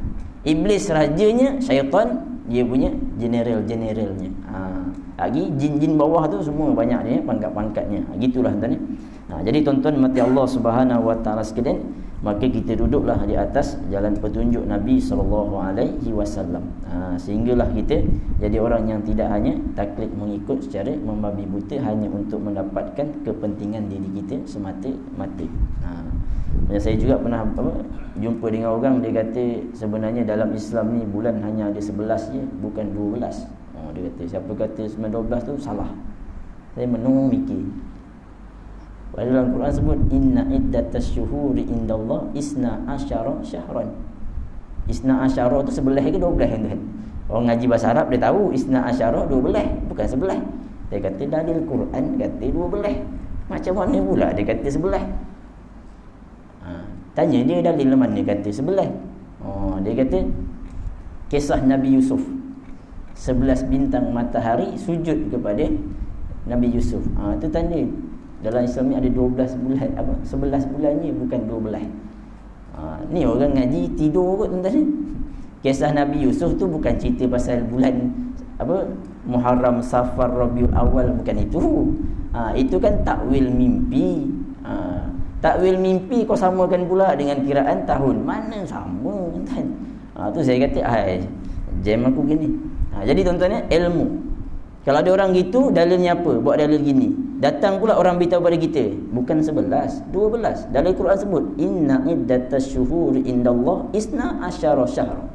Iblis rajanya, syaitan dia punya generalnya. Lagi jin-jin bawah tu semua banyak dia pangkat-pangkatnya. Gitulah tuan-tuan. Jadi tuan-tuan mati Allah Subhanahu Wa Taala sekalian, maka kita duduklah di atas jalan petunjuk Nabi SAW. Sehinggalah kita jadi orang yang tidak hanya taklid mengikut secara membabi buta hanya untuk mendapatkan kepentingan diri kita semata-mata. Saya juga pernah jumpa dengan orang, dia kata sebenarnya dalam Islam ni bulan hanya ada 11 je, bukan 12. Dia kata siapa kata 9-12 tu salah. Saya menung mikir. Dalam Quran sebut inna iddatas syuhuri indallah isna asyara syahran. Isna asyara tu 11 ke 12 kan? Orang ngaji bahasa Arab dia tahu isna asyara 12, bukan 11. Dia kata dalil Quran kata 12. Macam mana pula dia kata 11? Tanya dia dalil mana kata 11. Dia kata kisah Nabi Yusuf. 11 bintang matahari sujud kepada Nabi Yusuf. Itu tanda dalam Islam ni ada 12 bulan, 11 bulannya bukan 12. Ni orang ngaji tidur kot tuan-tuan. Kisah Nabi Yusuf tu bukan cerita pasal bulan Muharram, Safar, Rabiul Awal, bukan itu. Itu kan takwil mimpi. Takwil mimpi kau samakan pula dengan kiraan tahun. Mana sama tuan-tuan. Tu saya kata jam aku gini. Jadi tuan-tuan, ilmu. Kalau ada orang gitu, dalilnya apa? Buat dalil gini. Datang pula orang beritahu pada kita, bukan 11, 12. Dalil Quran sebut inna iddatas syuhuri indallah isna asyara syahr.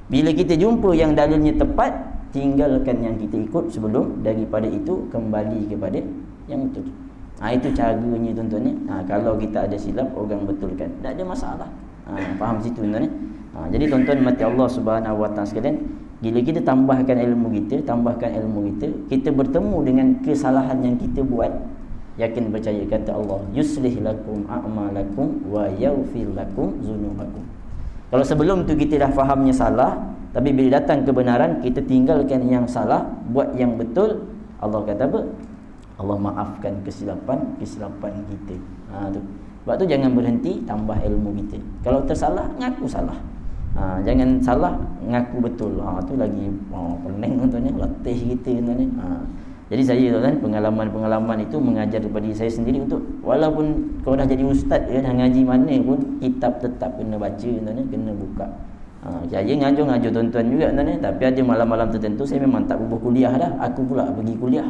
Bila kita jumpa yang dalilnya tepat, tinggalkan yang kita ikut sebelum, daripada itu kembali kepada yang betul. Itu caranya tuan-tuan. Kalau kita ada silap, orang betulkan, tak ada masalah. Faham situ tuan-tuan. Jadi tuan-tuan mati Allah Subhanahu Wa Taala sekalian, bila kita tambahkan ilmu kita, kita bertemu dengan kesalahan yang kita buat, yakin percaya kata Allah, yuslih lakum a'malakum wa yaghfir lakum dzunubakum. Kalau sebelum tu kita dah fahamnya salah, tapi bila datang kebenaran, kita tinggalkan yang salah, buat yang betul, Allah kata apa? Allah maafkan kesilapan kita. Tu. Sebab tu jangan berhenti tambah ilmu kita. Kalau tersalah, ngaku salah. Jangan salah, ngaku betul. Tu lagi pening tuan-tuan, latih kita tuan-tuan. Jadi saya tuan-tuan, pengalaman itu mengajar kepada saya sendiri untuk, walaupun kau dah jadi ustaz dah ngaji mana pun, kitab tetap kena baca tuan-tuan, kena buka. Saya ngajar tuan-tuan juga tuan-tuan, tapi ada malam-malam tertentu saya memang tak bubuh kuliah dah. Aku pula pergi kuliah.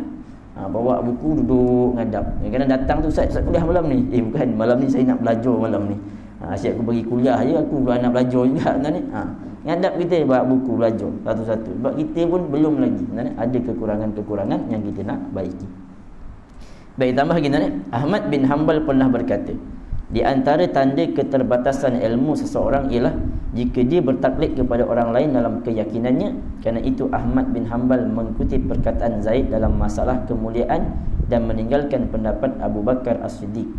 Bawa buku, duduk ngadap. Kadang datang tu, Ustaz kuliah malam ni. Bukan, malam ni saya nak belajar malam ni. Asyik aku pergi kuliah je, aku pula nak belajar juga tuan-tuan. Ngadap kita bawa buku belajar satu-satu. Sebab kita pun belum lagi tuan-tuan, ada kekurangan-kekurangan yang kita nak baiki. Baik, tambah lagi tuan-tuan. Ahmad bin Hanbal pernah berkata, di antara tanda keterbatasan ilmu seseorang ialah jika dia bertaklid kepada orang lain dalam keyakinannya. Kerana itu Ahmad bin Hanbal mengutip perkataan Zaid dalam masalah kemuliaan dan meninggalkan pendapat Abu Bakar As-Siddiq.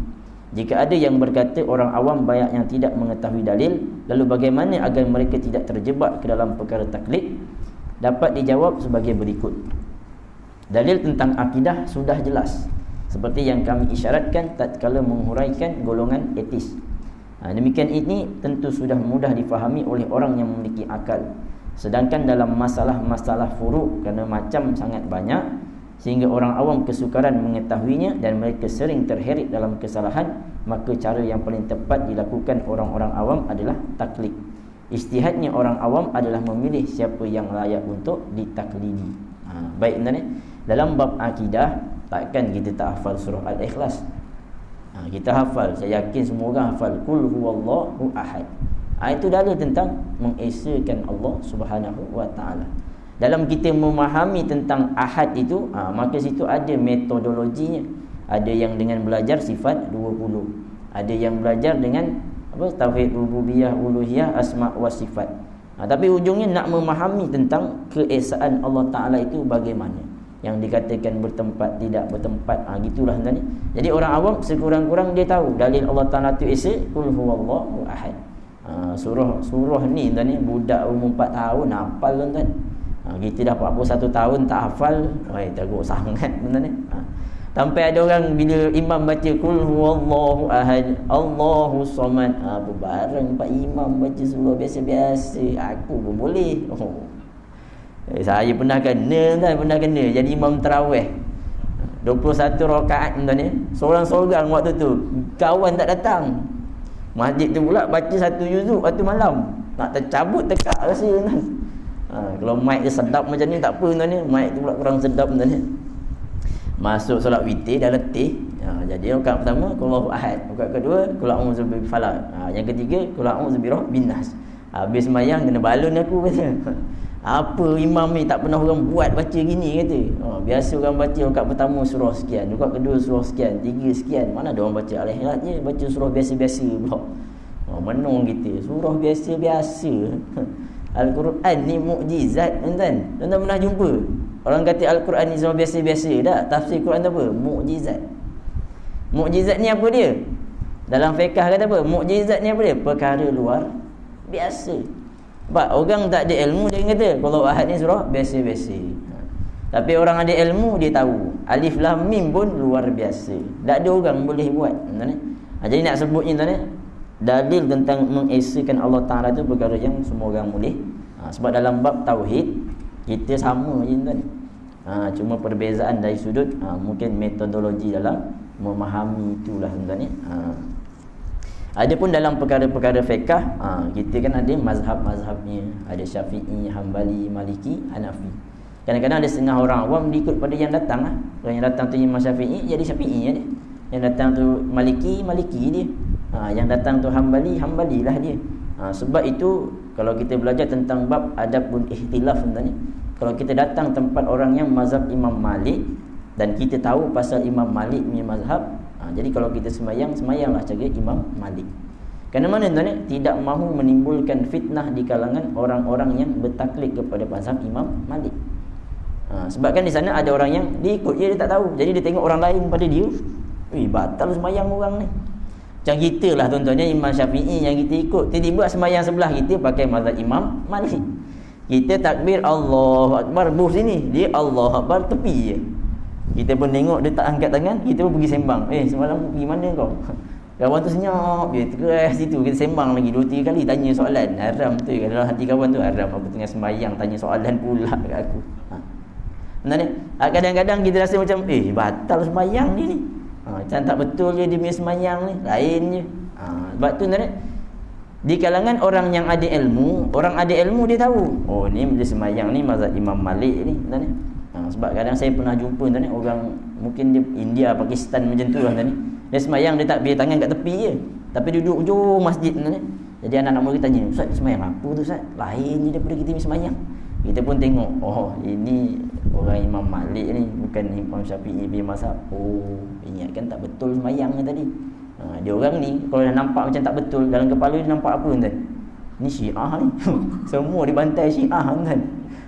Jika ada yang berkata orang awam banyak yang tidak mengetahui dalil, lalu bagaimana agar mereka tidak terjebak ke dalam perkara taklid? Dapat dijawab sebagai berikut. Dalil tentang akidah sudah jelas, seperti yang kami isyaratkan tatkala menghuraikan golongan etis. Demikian ini tentu sudah mudah difahami oleh orang yang memiliki akal. Sedangkan dalam masalah-masalah furuk, kerana macam sangat banyak sehingga orang awam kesukaran mengetahuinya dan mereka sering terheret dalam kesalahan, maka cara yang paling tepat dilakukan orang-orang awam adalah taklid. Ijtihadnya orang awam adalah memilih siapa yang layak untuk ditaklidi. Baik tuan-tuan, dalam bab akidah takkan kita tak hafal surah Al-Ikhlas. Kita hafal, saya yakin semua orang hafal Qul huwallahu ahad. Itu dalil tentang mengesakan Allah Subhanahu Wa Taala. Dalam kita memahami tentang ahad itu, maka situ ada metodologinya. Ada yang dengan belajar sifat 20, ada yang belajar dengan tauhid rububiyah, uluhiyah, asma wa sifat. Tapi ujungnya nak memahami tentang keesaan Allah Ta'ala itu bagaimana, yang dikatakan bertempat, tidak bertempat, gitulah sebenarnya. Jadi orang awam sekurang-kurang dia tahu dalil Allah Ta'ala itu esa, qul huwallahu ahad. Surah ni sebenarnya budak umur 4 tahun hafal tuan. Kita dah 41 tahun tak hafal, teruk sangat sebenarnya. Sampai ada orang bila imam baca qul huwallahu ahad, Allahus samad, berbareng pak imam baca surah biasa-biasa, aku pun boleh. Saya pernah kena jadi imam tarawih 21 rakaat tuan ni, seorang-seorang waktu tu, kawan tak datang. Masjid tu pula baca 1 juzuk waktu malam, nak tercabut tekak rasa tuan. Kalau mic dia sedap macam ni tak apa tuan ni, mic tu pula kurang sedap tuan ni. Masuk solat witir dah letih. Jadi rakaat pertama qul huwallahu ahad, rakaat kedua qul a'udzu birabbil falaq, yang ketiga qul a'udzu birabbin nas. Habis sembahyang kena balon aku kata. Apa imam ni tak pernah orang buat baca gini kata. Biasa orang baca rakaat pertama surah sekian, rakaat kedua surah sekian, 3 sekian. Mana ada orang baca al-ihlas je, baca surah biasa-biasa pula. Menung kita surah biasa-biasa. Al-Quran ni mukjizat tuan-tuan. Tuan-tuan pernah jumpa orang kata Al-Quran ni surah biasa-biasa tak? Tafsir Quran tu apa? Mukjizat. Mukjizat ni apa dia? Dalam fiqh kata apa? Mukjizat ni apa dia? Perkara luar biasa. Sebab orang tak ada ilmu dia kata kalau ahad ni surah biasa-biasa. Tapi orang ada ilmu dia tahu alif lam mim pun luar biasa. Tak ada orang boleh buat. Jadi nak sebutnya tuan, dalil tentang mengesakan Allah Ta'ala tu perkara yang semua orang boleh. Sebab dalam bab tauhid kita sama je tuan. Cuma perbezaan dari sudut mungkin metodologi dalam memahami itulah tuan. Adapun dalam perkara-perkara fiqh, kita kan ada mazhab-mazhabnya, ada Syafi'i, Hambali, Maliki, Hanafi. Kadang-kadang ada setengah orang awam diikut pada yang datang lah. Orang yang datang tu Imam Syafi'i, jadi Syafi'i dia. Yang datang tu Maliki, Maliki dia. Yang datang tu Hambali, Hambali lah dia. Sebab itu kalau kita belajar tentang bab adabun ikhtilaf sebenarnya, kalau kita datang tempat orang yang mazhab Imam Malik dan kita tahu pasal Imam Malik punya mazhab, jadi kalau kita semayanglah cara Imam Malik. Kerana mana tuan, tidak mahu menimbulkan fitnah di kalangan orang-orang yang bertaklid kepada mazhab Imam Malik. Sebab kan di sana ada orang yang dia ikut dia tak tahu. Jadi dia tengok orang lain pada dia, batal semayang orang ni. Macam kita lah tuan-tuan, Imam Syafi'i yang kita ikut, tiba-tiba semayang sebelah kita pakai mazhab Imam Malik. Kita takbir Allahu Akbar bus sini, dia Allahu Akbar tepi je. Kita pun tengok dia tak angkat tangan, kita pun pergi sembang. Semalam pergi mana kau? Kawan tu senyap, dia terkeras situ, kita sembang lagi 2-3 kali tanya soalan. Haram tu dalam hati kawan tu, haram aku tengah sembahyang tanya soalan pula kat aku. Benar ni? Kadang-kadang kita rasa macam batal sembahyang dia ni. Macam tak betul je dia punya sembahyang ni, lain je. Sebab tu benar ni, di kalangan orang yang ada ilmu, orang ada ilmu dia tahu, ni dia sembahyang ni mazhab Imam Malik ni, benar ni. Sebab kadang saya pernah jumpa tuan ni, orang mungkin dia India, Pakistan macam tu lah tuan ni. Dia sembahyang dia tak biar tangan kat tepi je, tapi duduk hujung masjid tuan ni. Jadi anak-anak murid tanya, "Ustaz sembahyang apa tu Ustaz? Lain je daripada kita sembahyang." Kita pun tengok, ini orang Imam Malik ni, bukan Imam Syafi'i bin mazhab. Ingatkan tak betul sembahyang ni tadi. Dia orang ni kalau dah nampak macam tak betul, dalam kepala dia nampak apa tuan? Ni Syiah ni. Semua dibantai Syiah tuan.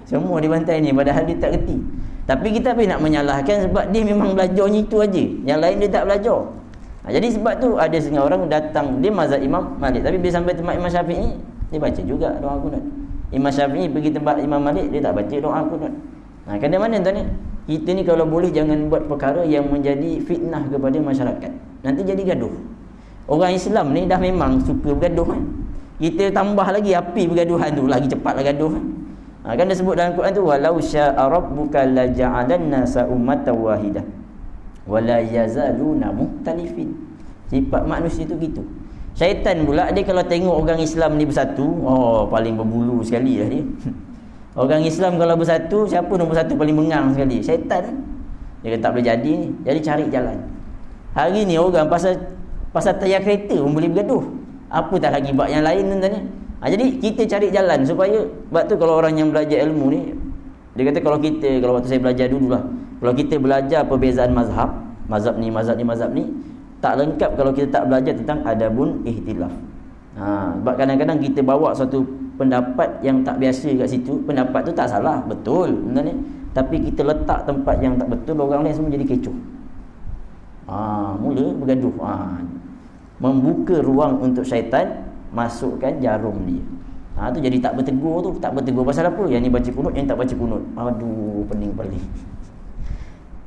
Semua dibantai ni, padahal dia tak reti. Tapi kita nak menyalahkan sebab dia memang belajarnya itu aja. Yang lain dia tak belajar. Jadi sebab tu ada setengah orang datang dia mazhab Imam Malik, tapi bila sampai tempat Imam Syafi'i dia baca juga doa kunut. Imam Syafi'i pergi tempat Imam Malik, dia tak baca doa kunut. Kadang mana tuan ni? Kita ni kalau boleh jangan buat perkara yang menjadi fitnah kepada masyarakat. Nanti jadi gaduh. Orang Islam ni dah memang suka bergaduh kan. Kita tambah lagi api bergaduhan tu, lagi cepatlah gaduh kan. Kan dia sebut dalam Quran tu, walau syaa rabbuka la ja'alan nasa ummatan wahidah wala yazaluna mukhtalifin. Sifat manusia tu gitu. Syaitan pula dia kalau tengok orang Islam ni bersatu, paling berbulu sekali lah dia. Orang Islam kalau bersatu, siapa nombor satu paling bengang sekali? Syaitan. Dia kata tak boleh jadi ni. Jadi cari jalan. Hari ni orang pasal tayar kereta pun boleh bergaduh. Apa tak lagi bab yang lain tuan-tuan ni. Jadi kita cari jalan supaya, sebab tu kalau orang yang belajar ilmu ni, dia kata kalau waktu saya belajar dululah, kalau kita belajar perbezaan mazhab ni, tak lengkap kalau kita tak belajar tentang adabun ihtilaf. Sebab kadang-kadang kita bawa satu pendapat yang tak biasa kat situ. Pendapat tu tak salah, betul sebenarnya, tapi kita letak tempat yang tak betul, orang lain semua jadi kecoh. Mula bergaduh. Membuka ruang untuk syaitan masukkan jarum dia. Tu jadi tak bertegur tu. Tak bertegur pasal apa? Yang ni baca kunut, yang tak baca kunut. Aduh, pening kepala.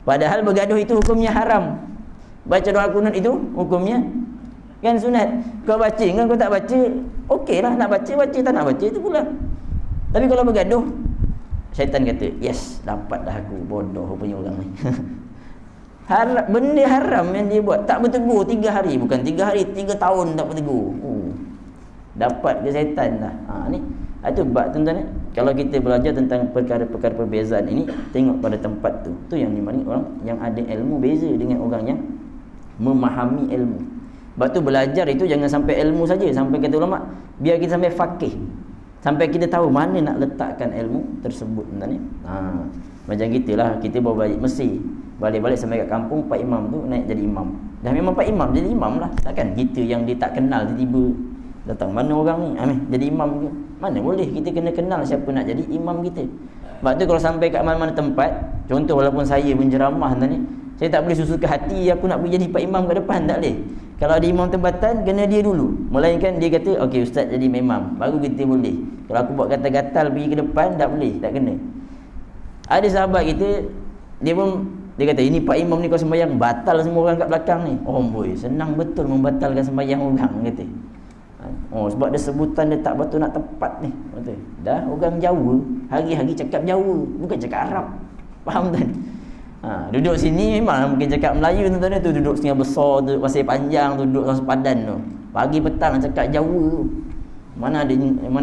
Padahal bergaduh itu hukumnya haram. Baca doa kunut itu hukumnya kan sunat. Kau baca kan, kau tak baca, okeylah. Nak baca, baca. Tak nak baca, itu pula. Tapi kalau bergaduh, syaitan kata, yes, dapat dah aku. Bodoh punya orang ni. Benda haram yang dia buat, tak bertegur 3 hari. Bukan 3 hari, 3 tahun tak bertegur. Dapat ke syaitan dah. Ni itu bab tuan-tuan. Kalau kita belajar tentang perkara-perkara perbezaan ini, tengok pada tempat tu. Tu yang dimana orang yang ada ilmu beza dengan orang yang memahami ilmu. Sebab tu belajar itu jangan sampai ilmu saja, sampai kata ulama, biar kita sampai faqih. Sampai kita tahu mana nak letakkan ilmu tersebut tuan-tuan. Macam gitulah kita bawa balik Mesir. Balik-balik sampai kat kampung, Pak Imam tu naik jadi imam. Dah memang Pak Imam, jadi imam lah. Takkan kita yang dia tak kenal tiba-tiba datang, mana orang ni jadi imam ke? Mana boleh, kita kena kenal siapa nak jadi imam kita. Sebab tu kalau sampai kat mana-mana tempat, contoh walaupun saya penceramah ni, saya tak boleh susu ke hati aku nak pergi jadi Pak Imam kat depan, tak boleh. Kalau ada imam tempatan, kena dia dulu. Melainkan dia kata, okey ustaz jadi imam, baru kita boleh. Kalau aku buat gatal-gatal pergi ke depan, tak boleh, tak kena. Ada sahabat kita, dia kata, ini Pak Imam ni kau sembahyang, batal semua orang kat belakang ni. Boy, senang betul membatalkan sembahyang orang, kata. Sebab dia sebutan dia tak betul nak tepat ni, kata. Dah orang Jawa, hari-hari cakap Jawa, bukan cakap Arab. Faham tak? Duduk sini memang mungkin cakap Melayu tuan-tuan tu, duduk Sungai Besar, duduk Pasir Panjang, duduk Sempadan tu. Pagi petang cakap Jawa. Mana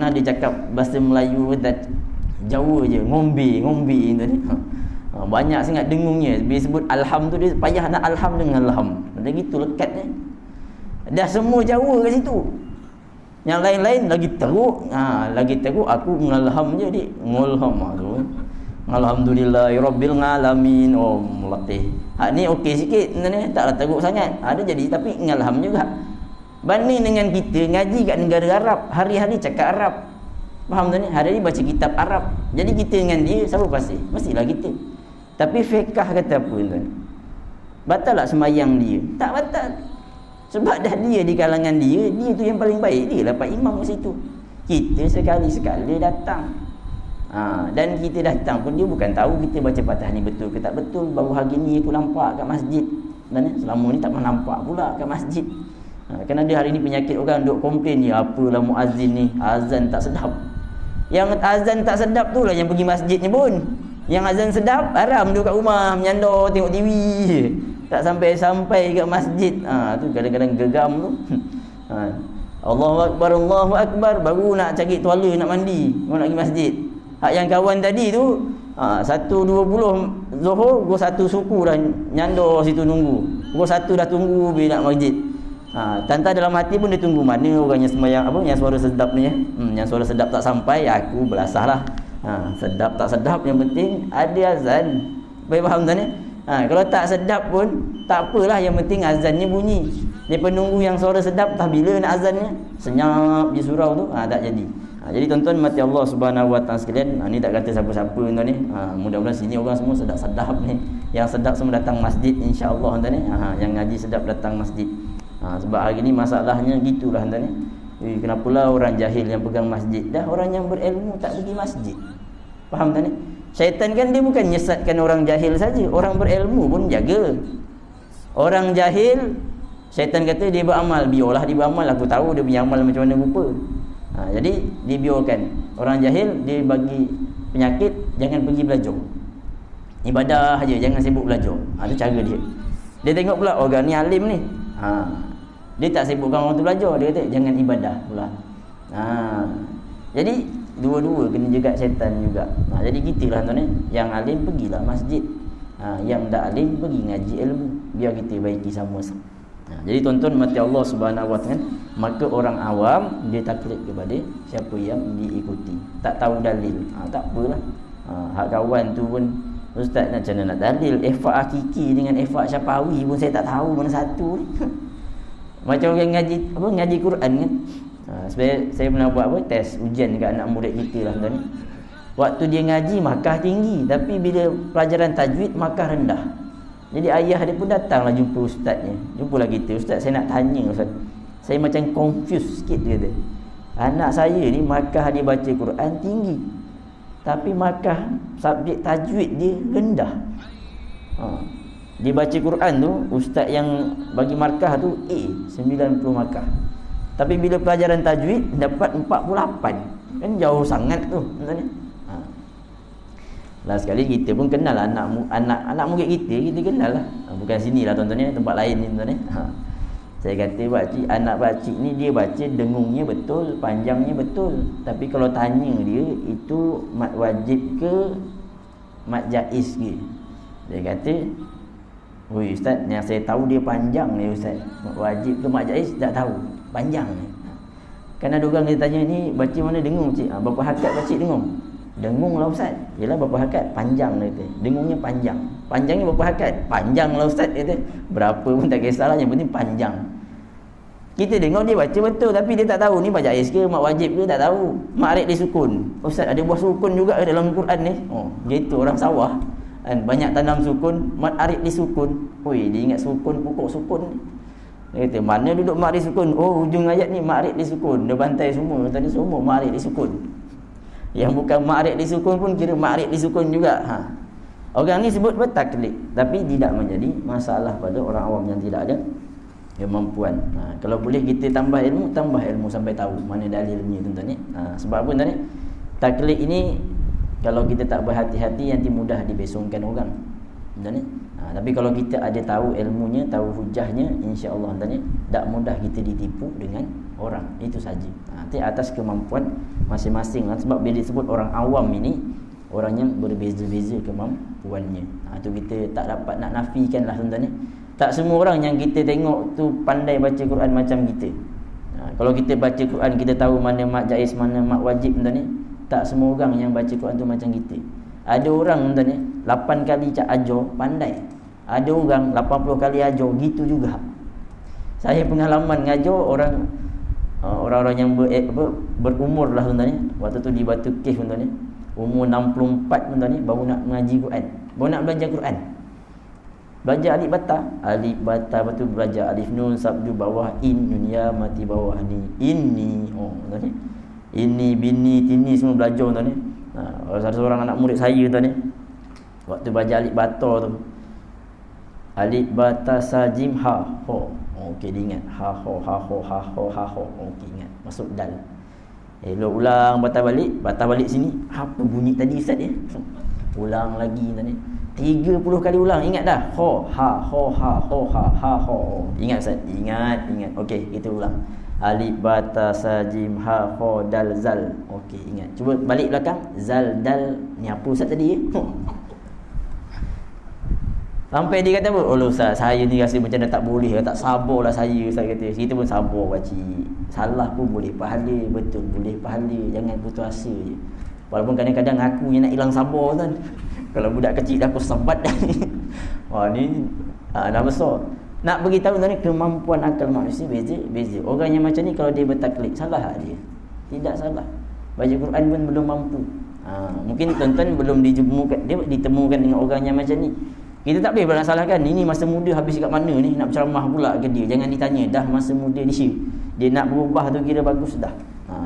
ada cakap bahasa Melayu dan Jawa je, ngombe tu ni. Banyak sangat dengungnya. Bila sebut alham tu, dia payah nak alham dengan alham. Macam gitu lekatnya. Dah semua Jawa kat situ. Yang lain-lain lagi teruk aku ngalham je dik. Ngulham tu. Alhamdulillahirabbil alamin. Melatih. Ni okey sikit ni, taklah teruk sangat. Ada jadi tapi ngalham juga. Banding dengan kita ngaji kat negara Arab, hari-hari cakap Arab. Faham tak ni? Hari-hari baca kitab Arab. Jadi kita dengan dia sama pasti. Mestilah kita. Tapi fiqh kata apa tuan? Batal tak sembahyang dia? Tak batal. Sebab dah dia di kalangan dia tu yang paling baik. Dia lah Pak Imam kat situ. Kita sekali-sekala datang. Dan kita datang pun dia bukan tahu kita baca Fatihah ni betul ke tak betul. Baru hari ni aku nampak kat masjid. Dan selama ni tak pernah nampak pula kat masjid. Kan ada hari ni penyakit orang duk komplain ni, apalah muazzin ni azan tak sedap. Yang azan tak sedap tu lah yang pergi masjidnya pun. Yang azan sedap haram duduk kat rumah menyandar tengok TV. Tak sampai kat masjid. Tu kadang-kadang gegam tu. Allahu akbar baru nak cari tuala nak mandi, baru nak pergi masjid. Hak yang kawan tadi tu 1:20 Zuhur, pukul 1 suku dah nyandar situ nunggu. Pukul 1 dah tunggu bila nak masjid. Tanta dalam hati pun dia tunggu mana orang yang sembahyang apa, yang suara sedap ni yang suara sedap tak sampai, aku belasahlah. Sedap tak sedap yang penting ada azan. Baik faham tak ni? Kalau tak sedap pun tak apalah, yang penting azannya bunyi. Dia penunggu yang suara sedap, tak bila nak azannya senyap je surau tu, tak jadi. Jadi tuan-tuan mati Allah Subhanahu Wa Taala sekalian, ni tak kata siapa-siapa tuan ni. Mudah-mudahan sini orang semua sedap-sedap ni. Yang sedap semua datang masjid insya-Allah tuan ni. Yang ngaji sedap datang masjid. Sebab hari ni masalahnya gitulah tuan ni. Kenapalah orang jahil yang pegang masjid, dah orang yang berilmu tak pergi masjid. Faham tak ni? Syaitan kan dia bukan nyesatkan orang jahil saja, orang berilmu pun jaga. Orang jahil, syaitan kata dia beramal, biarlah dia beramal, aku tahu dia punya amal macam mana rupa. Jadi dibiarkan. Orang jahil dia bagi penyakit, jangan pergi belajar. Ibadah aja, jangan sibuk belajar. Itu cara dia. Dia tengok pula orang ni alim ni. Dia tak sibukkan orang tu belajar, dia kata jangan ibadah pula. Jadi dua-dua kena jaga syaitan juga. Jadi gitulah tuan-tuan, yang alim pergilah masjid. Yang tak alim pergi ngaji ilmu, biar kita baiki sama-sama. Jadi tuan-tuan mati Allah Subhanahu Wa Taala, maka orang awam dia taklid kepada siapa yang diikuti. Tak tahu dalil, tak apalah. Hak kawan tu pun, ustaz nak macam mana nak dalil efak hakiki dengan efak syafawi pun saya tak tahu mana satu ni. Macam orang ngaji Quran kan. Saya pernah buat test ujian dekat anak murid kita lah tuan ni. Waktu dia ngaji markah tinggi, tapi bila pelajaran tajwid markah rendah. Jadi ayah dia pun datanglah jumpa ustaznya. Jumpalah kita, ustaz saya nak tanya ustaz. Saya macam confused sikit dia kata. Anak saya ni markah dia baca Quran tinggi, tapi markah subjek tajwid dia rendah. Dia baca Quran tu, ustaz yang bagi markah tu A, 90 markah. Tapi bila pelajaran tajwid dapat 48. Kan jauh sangat tu maksudnya. Last sekali kita pun kenal anak murid kita kenal lah. Bukan sini lah tuan-tuan ni, tempat lain ni tuan-tuan ni. Saya kata pakcik, anak pakcik ni dia baca dengungnya betul, panjangnya betul. Tapi kalau tanya dia, itu mat wajib ke mat jaiz ke? Dia kata, oi ustaz, yang saya tahu dia panjang ni ustaz. Mat wajib ke mat jaiz tak tahu. Panjang ni. Kan ada orang dia tanya ni baca mana dengung cik? Berapa hakat pakcik dengung? Dengung lah ustaz. Yalah berapa hakat? Panjang dia kata. Dengungnya panjang. Panjangnya berapa hakat? Panjang lah ustaz dia kata. Berapa pun tak kisahlah, yang penting panjang. Kita dengar dia baca betul, tapi dia tak tahu ni mat jaiz ke mat wajib ke, tak tahu. Mat arid disukun. Ustaz ada buah sukun juga dalam Quran ni. Gitu orang sawah kan, banyak tanam sukun, mat arid disukun. Oi, dia ingat sukun, pokok sukun ni. Dia kata, mana duduk mat arid disukun? Oh, hujung ayat ni mat arid disukun. Dia bantai semua, tadi semua mat arid disukun. Yang bukan mat arid disukun pun kira mat arid disukun juga. Orang ni sebut bertaklid, tapi tidak menjadi masalah pada orang awam yang tidak ada kemampuan. Kalau boleh kita tambah ilmu sampai tahu mana dalilnya tuan-tuan ni. Sebab apa tuan ni? Taklid ini kalau kita tak berhati-hati nanti mudah dibesongkan orang. Tuan ni. Tapi kalau kita ada tahu ilmunya, tahu hujahnya, insya-Allah tuan ni tak mudah kita ditipu dengan orang. Itu saja. Nanti atas kemampuan masing-masing. Sebab bila disebut orang awam ini orang yang berbeza-beza kemampuannya. Itu kita tak dapat nak nafikanlah tuan-tuan ni. Tak semua orang yang kita tengok tu pandai baca Quran macam kita. Kalau kita baca Quran, kita tahu mana mat jaiz, mana mat wajib tuan ni. Tak semua orang yang baca Quran tu macam kita. Ada orang tuan ni 8 kali ajar pandai. Ada orang 80 kali ajar gitu juga. Saya pengalaman ngajar orang-orang yang berumur lah tuan ni. Waktu tu di Batu Cave tuan ni. Umur 64 tuan ni baru nak mengaji Quran. Baru nak belajar Quran. Belajar alif bata betul, belajar alif nun sabdu bawah in dunia mati bawah ni ini tuan ni, ini bini tini semua belajar tuan ni. Ada seorang anak murid saya tuan ni, waktu belajar alif bata tu, alif bata sajim ha ho, okey dia ingat ha ho okey ingat masuk dal. Elok ulang bata balik sini, apa bunyi tadi ustaz dia? Ulang lagi tuan ni. 30 kali ulang, ingat dah. Ho ha ho ha ho ha ha ho. Ingat Ustaz? Ingat. Okey, kita ulang. Alif bata sajim ha ho dal zal. Okey, ingat. Cuba balik belakang. Zal dal ni apa Ustaz tadi? Sampai dia kata apa? Oh Ustaz, saya ni rasa macam dah tak boleh, tak sabarlah saya. Ustaz kata, kita pun sabar pakcik. Salah pun boleh pahala, betul boleh pahala. Jangan putus asa je. Walaupun kadang-kadang aku yang nak hilang sabar kan. Kalau budak kecil dah aku sabat dah ni. Wah ni dah besar. Nak beritahu tuan ni kemampuan akal manusia beza. Orang yang macam ni kalau dia bertaklid, salah tak dia? Tidak salah. Baca Quran pun belum mampu. Mungkin tuan-tuan belum ditemukan dengan orang yang macam ni. Kita tak boleh nak salahkan. Ini masa muda habis kat mana ni, nak berceramah pula ke dia. Jangan ditanya, dah masa muda dia nak berubah tu kira bagus dah.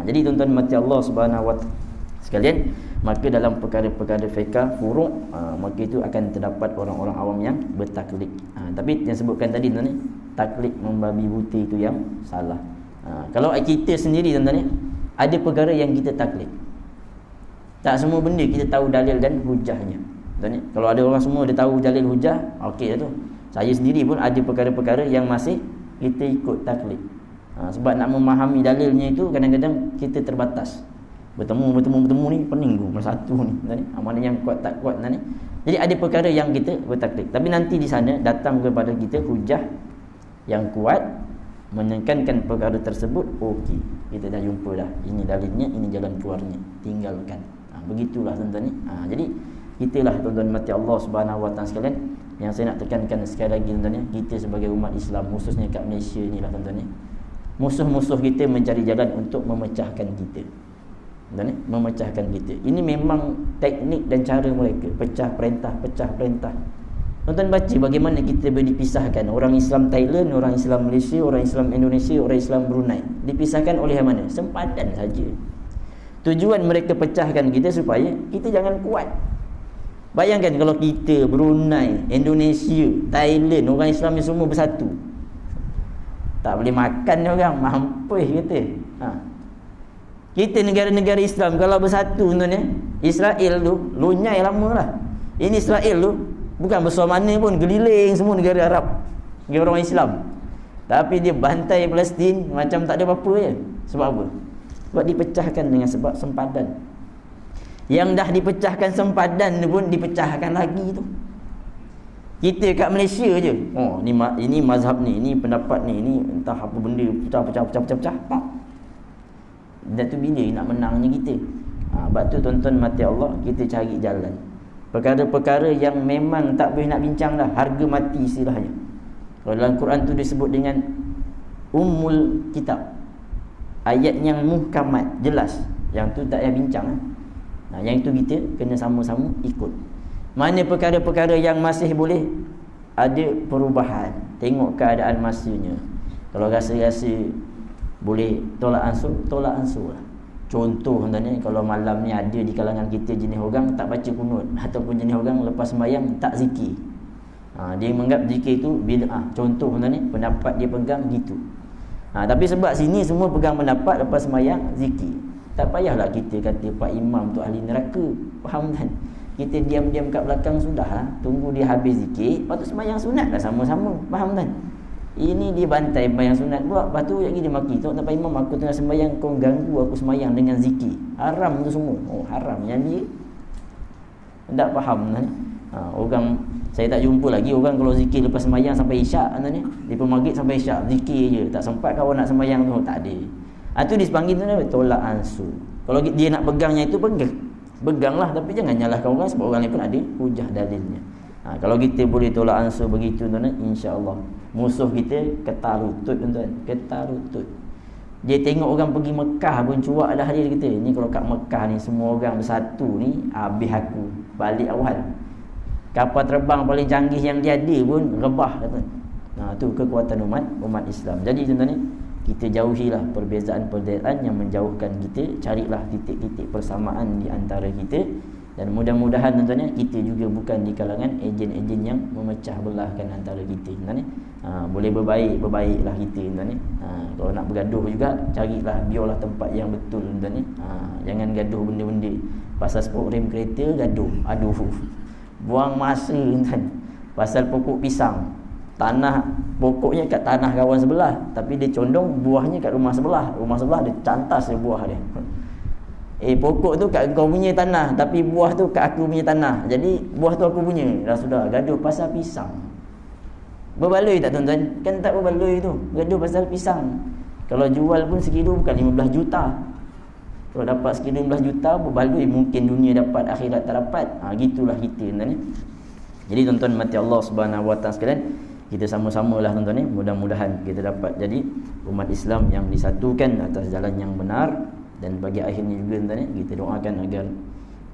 Jadi tuan-tuan mati Allah Subhanahu wa taala sekalian, maka dalam perkara-perkara fiqh furu' maka itu akan terdapat orang-orang awam yang bertaklid. Tapi yang sebutkan tadi tuan ni, taklid membabi buta itu yang salah. Kalau kita sendiri tuan ni, ada perkara yang kita taklid. Tak semua benda kita tahu dalil dan hujahnya. Tuan ni, kalau ada orang semua dia tahu dalil hujah, okey lah tu. Saya sendiri pun ada perkara-perkara yang masih kita ikut taklid. Sebab nak memahami dalilnya itu kadang-kadang kita terbatas. Bertemu ni pening tu masa satu ni tadi. Mana yang kuat tak kuat tadi. Jadi ada perkara yang kita bertaklid. Tapi nanti di sana datang kepada kita hujah yang kuat menekankan perkara tersebut, okey, kita dah jumpa dah. Ini dalilnya, ini jalan keluarnya. Tinggalkan. Begitulah tuan-tuan ni. Jadi itulah tuan-tuan mati Allah Subhanahu wa taala sekalian yang saya nak tekankan sekali lagi tuan-tuan ni, kita sebagai umat Islam khususnya kat Malaysia ni lah tuan-tuan ni. musuh-musuh kita mencari jalan untuk memecahkan kita. Dan memecahkan kita. Ini memang teknik dan cara mereka, pecah perintah. Tuan-tuan baca bagaimana kita boleh dipisahkan. Orang Islam Thailand, orang Islam Malaysia, orang Islam Indonesia, orang Islam Brunei. Dipisahkan oleh mana? Sempadan saja. Tujuan mereka pecahkan kita supaya kita jangan kuat. Bayangkan kalau kita, Brunei, Indonesia, Thailand, orang Islam ni semua bersatu. Tak boleh makan ni orang, mampus kata. Kita negara-negara Islam kalau bersatu tuan ya. Israel tu lunyai lama lah. Ini Israel tu bukan besar mana pun, geliling semua negara Arab, negara orang Islam. Tapi dia bantai Palestin macam tak ada apa-apa je. Sebab apa? Sebab dipecahkan dengan sebab sempadan. Yang dah dipecahkan sempadan pun dipecahkan lagi tu. Kita kat Malaysia je, oh ini mazhab ni, ini pendapat ni, ini entah apa benda pecah. Dan tu bila nak menangnya kita. Sebab tu tuan-tuan mati Allah, kita cari jalan. Perkara-perkara yang memang tak boleh nak bincang dah, harga mati istilahnya. Kalau dalam Quran tu disebut dengan Ummul Kitab, ayat yang muhkamat, jelas. Yang tu tak payah bincang. Yang itu kita kena sama-sama ikut. Mana perkara-perkara yang masih boleh ada perubahan, tengok keadaan masanya. Kalau rasa-rasa boleh tolak ansur lah. Contoh contohnya, kalau malam ni ada di kalangan kita jenis orang tak baca kunut, ataupun jenis orang lepas sembahyang tak zikir. Dia menganggap zikir itu bid'ah. Contoh contohnya, pendapat dia pegang gitu. Tapi sebab sini semua pegang pendapat lepas sembahyang zikir, tak payahlah kita kata Pak Imam tu ahli neraka. Faham kan? Kita diam-diam kat belakang sudah, tunggu dia habis zikir, lepas tu sembahyang sunat dah sama-sama. Faham kan? Ini dia bantai sembahyang sunat pula, lepas tu lagi dia maki. Tengok Pak Imam, aku tengah sembahyang, kau ganggu aku sembahyang dengan zikir. Haram tu semua. Oh, haram. Yang dia tak faham kan? Orang, saya tak jumpa lagi orang kalau zikir lepas sembahyang sampai isyak kan, lepas maghrib sampai isyak zikir je, tak sempat kawan nak sembahyang tu, tak ada. Itu dipanggil tu tolak ansur. Kalau dia nak pegangnya itu, peganglah, tapi jangan nyalahkan orang, sebab orang lain pun ada hujah dalilnya. Kalau kita boleh tolak ansur begitu tuan-tuan, insya-Allah musuh kita ketar lutut tuan-tuan, ketar lutut. Dia tengok orang pergi Mekah pun cuak dah dia kata, ni kalau kat Mekah ni semua orang bersatu ni, habis aku balik awal. Kapal terbang paling canggih yang dia ada pun rebah kata. Tu kekuatan umat Islam. Jadi tuan-tuan ni, kita jauhilah perbezaan-perbezaan yang menjauhkan kita, carilah titik-titik persamaan di antara kita. Dan mudah-mudahan tuan-tuan, kita juga bukan di kalangan ejen-ejen yang memecah belahkan antara kita. Boleh berbaiklah kita tuan-tuan. Kalau nak bergaduh juga, carilah, biarlah tempat yang betul tuan-tuan. Jangan gaduh benda-benda. Pasal spok rem kereta gaduh. Aduh. Buang masa tuan-tuan. Pasal pokok pisang, tanah pokoknya kat tanah kawan sebelah, tapi dia condong buahnya kat rumah sebelah. Rumah sebelah dia cantas dia buah dia. Pokok tu kat kau punya tanah, tapi buah tu kat aku punya tanah. Jadi buah tu aku punya. Dah sudah gaduh pasal pisang. Berbaloi tak tuan-tuan? Kan tak berbaloi tu. Gaduh pasal pisang. Kalau jual pun sekilo bukan 15 juta. Kalau dapat sekilo 15 juta, berbaloi, mungkin dunia dapat, akhirat tak dapat. Gitulah kita tuan-tuan. Jadi tuan-tuan mati Allah Subhanahu Wa Taala sekalian, kita sama-samalah tuan-tuan, mudah-mudahan kita dapat jadi umat Islam yang disatukan atas jalan yang benar. Dan bagi akhirnya juga tuan-tuan, kita doakan agar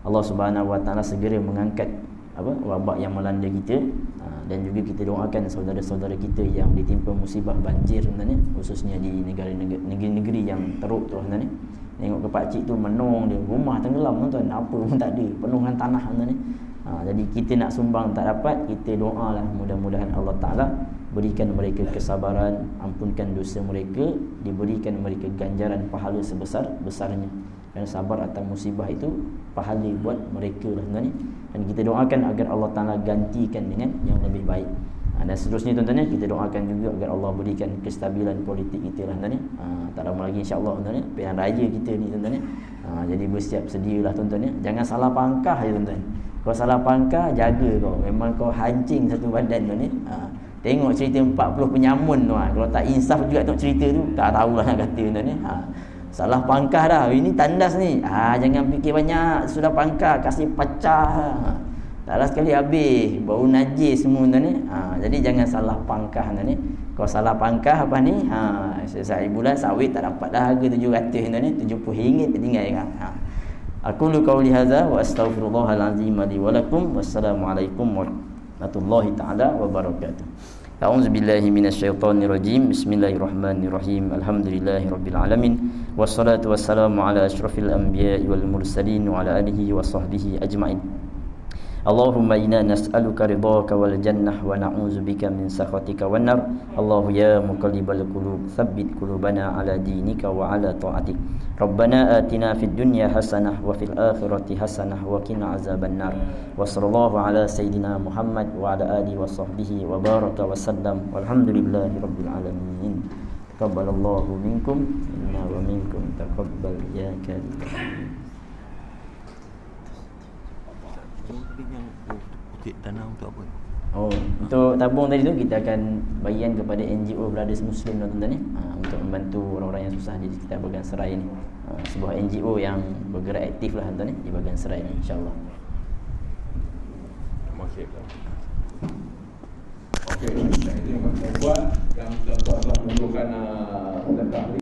Allah Subhanahu Wa Taala segera mengangkat wabak yang melanda kita. Dan juga kita doakan saudara-saudara kita yang ditimpa musibah banjir tuan-tuan, khususnya di negeri-negeri yang teruk tu tuan-tuan. Tengok ke pakcik tu menung dia, rumah tenggelam tuan-tuan, apa pun tak ada, penuh dengan tanah tuan-tuan. Jadi kita nak sumbang tak dapat, kita doalah mudah-mudahan Allah Ta'ala berikan mereka kesabaran, ampunkan dosa mereka, diberikan mereka ganjaran pahala sebesar-besarnya. Dan sabar atas musibah itu pahala buat mereka lah tuan-tuan. Dan kita doakan agar Allah Ta'ala gantikan dengan yang lebih baik. Dan seterusnya tuan-tuan, kita doakan juga agar Allah berikan kestabilan politik kita lah tuan-tuan. Tak lama lagi insya-Allah tuan-tuan, pilihan raya kita ni tuan-tuan. Jadi bersiap sedialah tuan-tuan. Jangan salah pangkah je tuan-tuan. Kau salah pangkah, jaga kau. Memang kau hancing satu badan tuan-tuan. Tengok cerita 40 penyamun tu. Kalau tak insaf juga tengok cerita tu, tak tahulah nak kata tuan-tuan. Salah pangkah dah. Ini tandas ni. Jangan fikir banyak. Sudah pangkah, kasih pecah. Taklah sekali habis, bau najis semua tuan-tuan. Jadi jangan salah pangkah tuan-tuan. Kau salah pangkah apa ni? Sehari bulan sawit tak dapat dah harga 700 ni, RM70 tertinggal kan. Aku lu qauli hadza wa astaghfirullahal azim li wa lakum. Wassalamualaikum warahmatullahi taala wabarakatuh. A'udzu billahi minasyaitonir rajim. Bismillahirrahmanirrahim. Alhamdulillahirabbil alamin. Wassalatu wassalamu ala asyrafil anbiya'i wal mursalin wa ala alihi wa sahbihi ajma'in. Allahumma inna nas'aluka ridhaka wal jannah wa na'udzubika min sakhatika wan nar. Allahu ya muqallibal qulub, tsabbit qulubana ala dinika wa ala ta'atik. Rabbana atina fid dunya hasanah wa fil akhirati hasanah wa qina azabannar. Wa sallallahu ala sayidina Muhammad wa ala alihi wa sahbihi wa baraka wa sallam. Walhamdulillahi rabbil alamin. Taqabbalallahu minkum inna wa minkum taqabbal ya karim. Yang kutip tanah untuk apa? Untuk tabung tadi tu kita akan bagian kepada NGO Brothers Muslim tuan-tuan ni, untuk membantu orang-orang yang susah di sekitar Bagan Serai ni. Sebuah NGO yang bergerak aktif lah tuan-tuan ni di Bagan Serai ni, insya-Allah. Okey, ini yang buat yang tuan-tuan perlukan datang